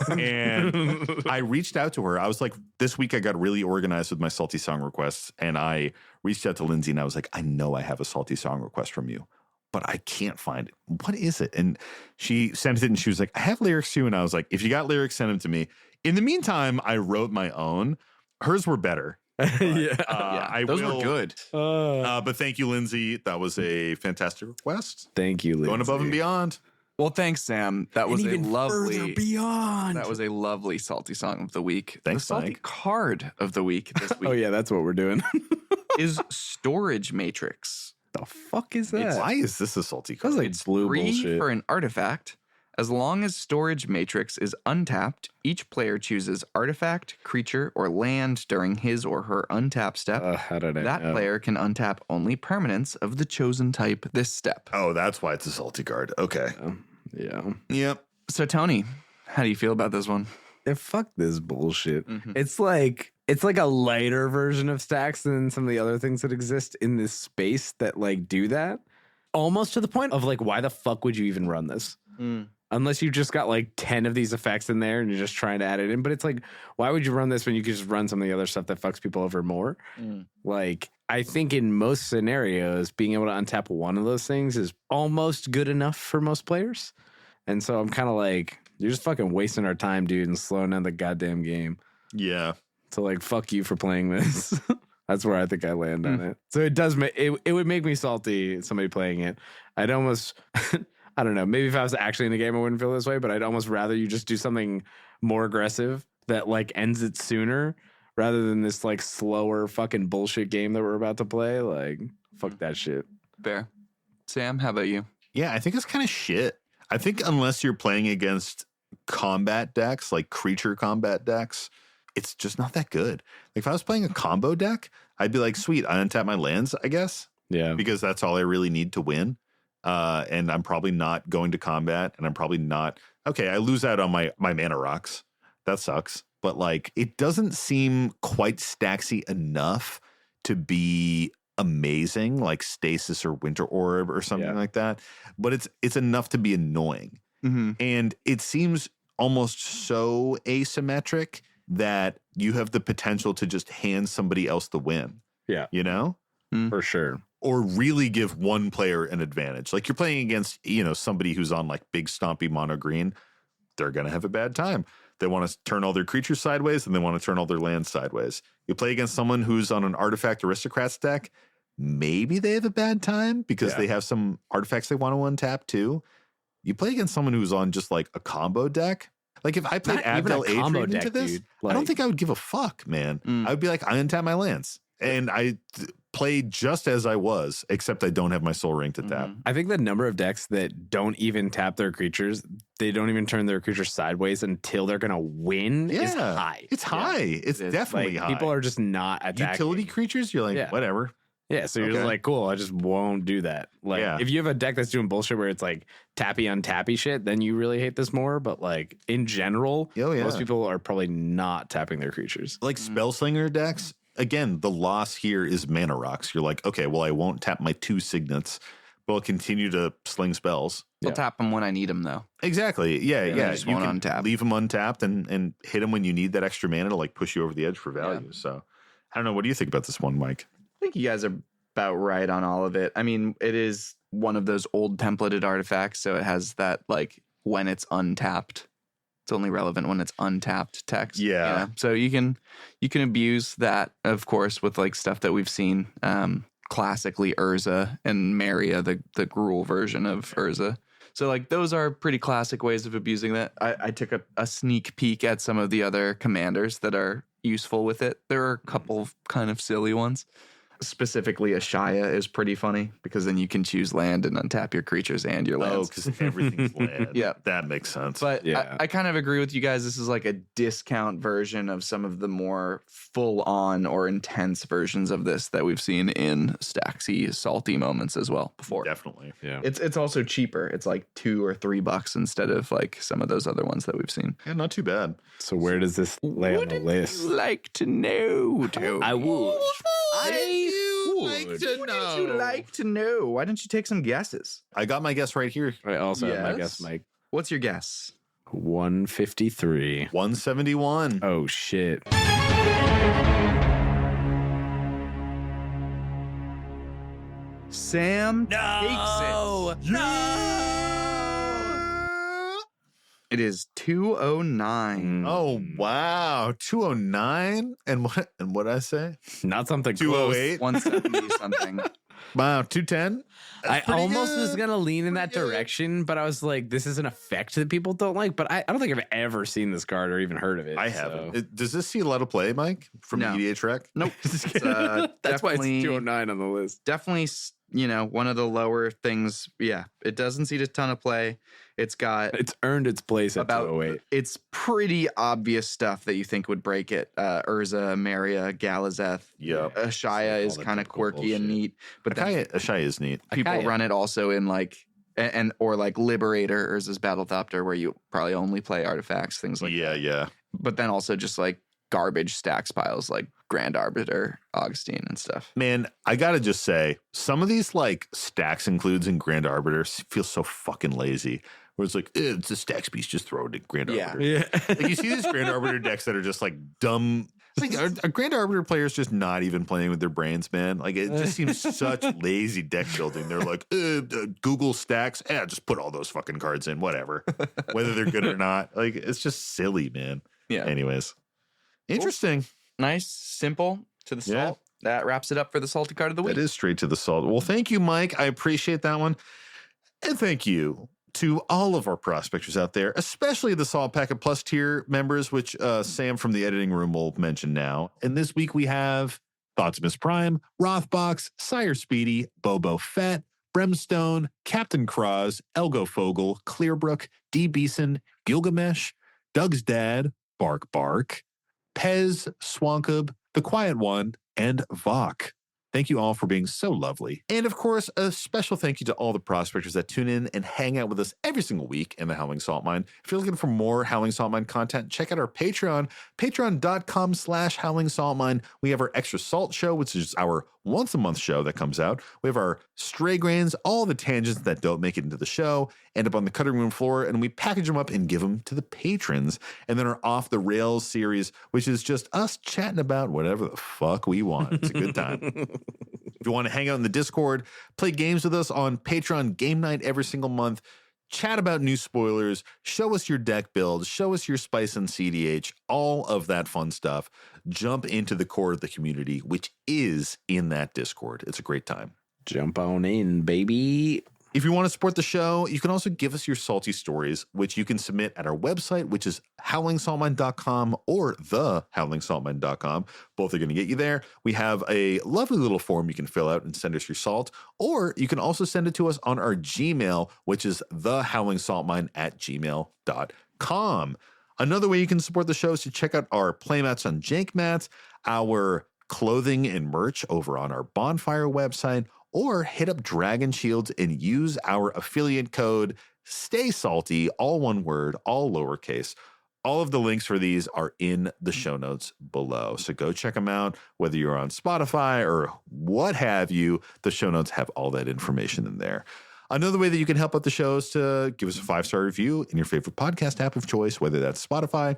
And I reached out to her. I was like, this week I got really organized with my salty song requests. And I reached out to Lindsay and I was like, I know I have a salty song request from you, but I can't find it. What is it? And she sent it and she was like, I have lyrics too. And I was like, if you got lyrics, send them to me. In the meantime, I wrote my own. Hers were better. Those were good. But thank you, Lindsay. That was a fantastic request. Thank you, Lindsay. Going above and beyond. Well, thanks, Sam. That was a lovely beyond. That was a lovely salty song of the week. Thanks, the salty Mike. card of the week this week. Oh yeah, that's what we're doing. Is Storage Matrix. The fuck is that? Why is this a salty card? That's like blue Free bullshit. for an artifact. As long as Storage Matrix is untapped, each player chooses artifact, creature, or land during his or her untap step. How did I That know? player can untap only permanents of the chosen type this step. Oh, that's why it's a salty card. Okay. Yeah. Yep. So, Tony, how do you feel about this one? Yeah, fuck this bullshit. Mhm. It's like a lighter version of stacks than some of the other things that exist in this space that like do that. Almost to the point of like, why the fuck would you even run this? Unless you just got like 10 of these effects in there and you're just trying to add it in. But it's like, why would you run this when you could just run some of the other stuff that fucks people over more? Like, I think in most scenarios, being able to untap one of those things is almost good enough for most players. And so I'm kind of like, you're just fucking wasting our time, dude, and slowing down the goddamn game. Yeah. So like, fuck you for playing this. That's where I think I land on it. So it does it would make me salty, somebody playing it. I'd almost... I don't know. Maybe if I was actually in the game, I wouldn't feel this way, but I'd almost rather you just do something more aggressive that like ends it sooner rather than this like slower fucking bullshit game that we're about to play. Like, fuck that shit. Fair. Sam, how about you? Yeah, I think it's kind of shit. I think unless you're playing against combat decks, like creature combat decks, it's just not that good. Like if I was playing a combo deck, I'd be like, sweet, I untap my lands, I guess. Yeah. Because that's all I really need to win. And I'm probably not going to combat, and I'm probably not. Okay, I lose out on my mana rocks. That sucks. But like, it doesn't seem quite stacksy enough to be amazing, like Stasis or Winter Orb or something like that. But it's enough to be annoying, and it seems almost so asymmetric that you have the potential to just hand somebody else the win. Yeah, you know, for sure. Or really give one player an advantage. Like you're playing against, somebody who's on like big stompy mono green. They're going to have a bad time. They want to turn all their creatures sideways and they want to turn all their lands sideways. You play against someone who's on an artifact aristocrats deck. Maybe they have a bad time because they have some artifacts they want to untap too. You play against someone who's on just like a combo deck. Like if I played Abdel Adrian into this, I don't think I would give a fuck, man. I would be like, I untap my lands. And I play just as I was, except I don't have my Soul Ring to tap. I think the number of decks that don't even tap their creatures, they don't even turn their creatures sideways until they're going to win is high. It's high. It's definitely high. People are just not attacking. Utility creatures, you're like, whatever. Yeah, so you're just like, cool, I just won't do that. Like, if you have a deck that's doing bullshit where it's like tappy untappy shit, then you really hate this more. But like in general, most people are probably not tapping their creatures. Like Spellslinger decks, again, the loss here is mana rocks. You're like, okay, well, I won't tap my 2 signets, but I'll continue to sling spells. I'll tap them when I need them, though. Exactly. Yeah. Just You won't can untap. leave them untapped and hit them when you need that extra mana to like push you over the edge for value. So I don't know. What do you think about this one, Mike? I think you guys are about right on all of it. I mean, it is one of those old templated artifacts, so it has that like when it's untapped. It's only relevant when it's untapped text. Yeah. So you can abuse that, of course, with like stuff that we've seen. Classically Urza and Maria, the Gruul version of Urza. So like those are pretty classic ways of abusing that. I took a sneak peek at some of the other commanders that are useful with it. There are a couple of kind of silly ones. specifically Ashaya is pretty funny because then you can choose land and untap your creatures and your lands. Oh, because everything's land. Yeah. That makes sense. But Yeah. I kind of agree with you guys. This is like a discount version of some of the more full-on or intense versions of this that we've seen in Staxy salty moments as well before. Definitely. Yeah. It's also cheaper. It's like $2 or $3 instead of like some of those other ones that we've seen. Yeah, not too bad. So where does this lay on the list? Like to know, Toby? I would. Would you like to know? Why don't you take some guesses? I got my guess right here. I also have my Yes. guess, Mike. What's your guess? 153. 171. Oh shit. Sam takes it. It is 209. Oh wow, 209, and what I say? Not something close. 208. 170 something. Wow, 210. I almost was gonna lean in that direction, but I was like, this is an effect that people don't like. But I don't think I've ever seen this card or even heard of it. I haven't. Does this see a lot of play, Mike, from No. EDH Rec? Nope. Just It's, kidding. That's why it's definitely- 209 on the list. Definitely, one of the lower things. Yeah, it doesn't see a ton of play. It's got It's earned its place at about 208. it's pretty obvious stuff that you think would break it. Urza, Maria, Galazeth. Yep. Ashaya All is the kind of typical quirky and bullshit. neat, but then Ashai is neat. people Akaya. run it also in like or like Liberator, Urza's Battle Thopter, where you probably only play artifacts, things like that. Yeah. But then also just like garbage stacks piles like Grand Arbiter, Augustine, and stuff. Man, I gotta just say, some of these like stacks includes in Grand Arbiter feel so fucking lazy. Where it's like, it's a stacks piece, just throw it in Grand Yeah. Arbiter. Yeah. Like you see these Grand Arbiter decks that are just like dumb. It's like a Grand Arbiter player is just not even playing with their brains, man. Like it just seems such lazy deck building. They're like, Google stacks, just put all those fucking cards in, whatever, whether they're good or not. Like it's just silly, man. Yeah. Anyways, interesting. Nice, simple to the Yeah. salt. That wraps it up for the salty card of the week. That is straight to the salt. Well, thank you, Mike. I appreciate that one. And thank you to all of our prospectors out there, especially the Salt Packet Plus tier members, which Sam from the editing room will mention now. And this week we have Thoughtsmith Prime, Rothbox, Sire Speedy, Bobo Fett, Brimstone, Captain Cross, Elgo Fogel, Clearbrook, D. Beeson, Gilgamesh, Doug's Dad, Bark Bark, Pez, Swankub, The Quiet One, and Vok. Thank you all for being so lovely. And of course, a special thank you to all the prospectors that tune in and hang out with us every single week in the Howling Salt Mine. If you're looking for more Howling Salt Mine content, check out our Patreon, patreon.com/Howling Salt Mine. We have our Extra Salt show, which is our once a month show that comes out. We have our Stray Grains, all the tangents that don't make it into the show, end up on the cutting room floor, and we package them up and give them to the patrons. And then our Off the Rails series, which is just us chatting about whatever the fuck we want. It's a good time. If you want to hang out in the Discord, play games with us on Patreon game night every single month, chat about new spoilers, show us your deck build, show us your spice and CDH, all of that fun stuff. Jump into the core of the community, which is in that Discord. It's a great time. Jump on in, baby. If you want to support the show, you can also give us your salty stories, which you can submit at our website, which is howlingsaltmine.com or thehowlingsaltmine.com. Both are going to get you there. We have a lovely little form you can fill out and send us your salt, or you can also send it to us on our Gmail, which is thehowlingsaltmine@gmail.com. Another way you can support the show is to check out our playmats on Jank Mats, our clothing and merch over on our Bonfire website, or hit up Dragon Shields and use our affiliate code Stay Salty, all one word, all lowercase. All of the links for these are in the show notes below. So go check them out, whether you're on Spotify or what have you. The show notes have all that information in there. Another way that you can help out the show is to give us a 5-star review in your favorite podcast app of choice, whether that's Spotify,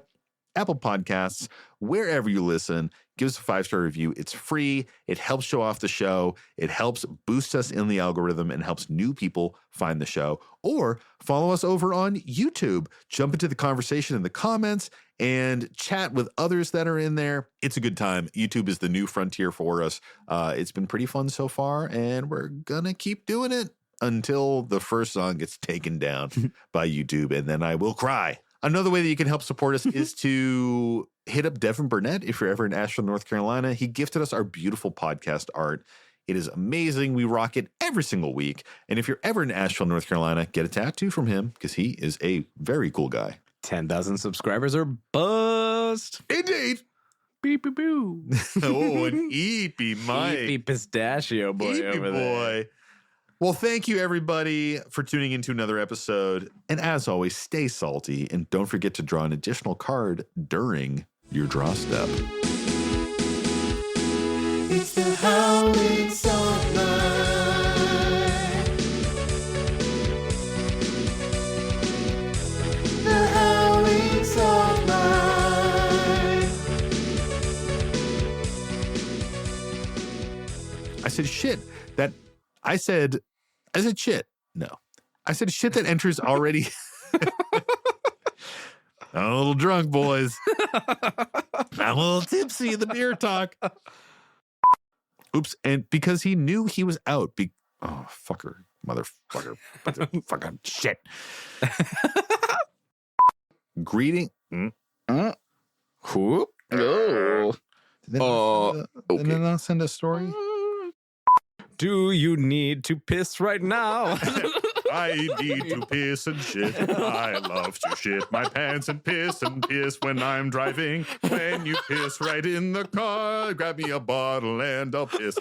Apple Podcasts, wherever you listen. Give us a 5-star review. It's free. It helps show off the show. It helps boost us in the algorithm and helps new people find the show. Or follow us over on YouTube. Jump into the conversation in the comments and chat with others that are in there. It's a good time. YouTube is the new frontier for us. It's been pretty fun so far, and we're gonna keep doing it until the first song gets taken down by YouTube, and then I will cry. Another way that you can help support us is to hit up Devin Burnett if you're ever in Asheville, North Carolina. He gifted us our beautiful podcast art. It is amazing. We rock it every single week. And if you're ever in Asheville, North Carolina, get a tattoo from him because he is a very cool guy. 10,000 subscribers are bust. Indeed. Beep, beep, boo. Oh, an eepy Mike. Eepy pistachio boy over there. Well, thank you, everybody, for tuning into another episode. And as always, stay salty. And don't forget to draw an additional card during your draw step. It's the Howling Song Night. The Howling Song Night. I said shit. I said shit. No. I said shit that enters already. I'm a little drunk, boys. I'm a little tipsy in the beer talk. Oops. And because he knew he was out. Oh, fucker. Motherfucker. Fucking shit. Greeting. Whoop. Oh. Did they not send a story? Do you need to piss right now? I need to piss and shit. I love to shit my pants and piss when I'm driving. When you piss right in the car, grab me a bottle and I'll piss.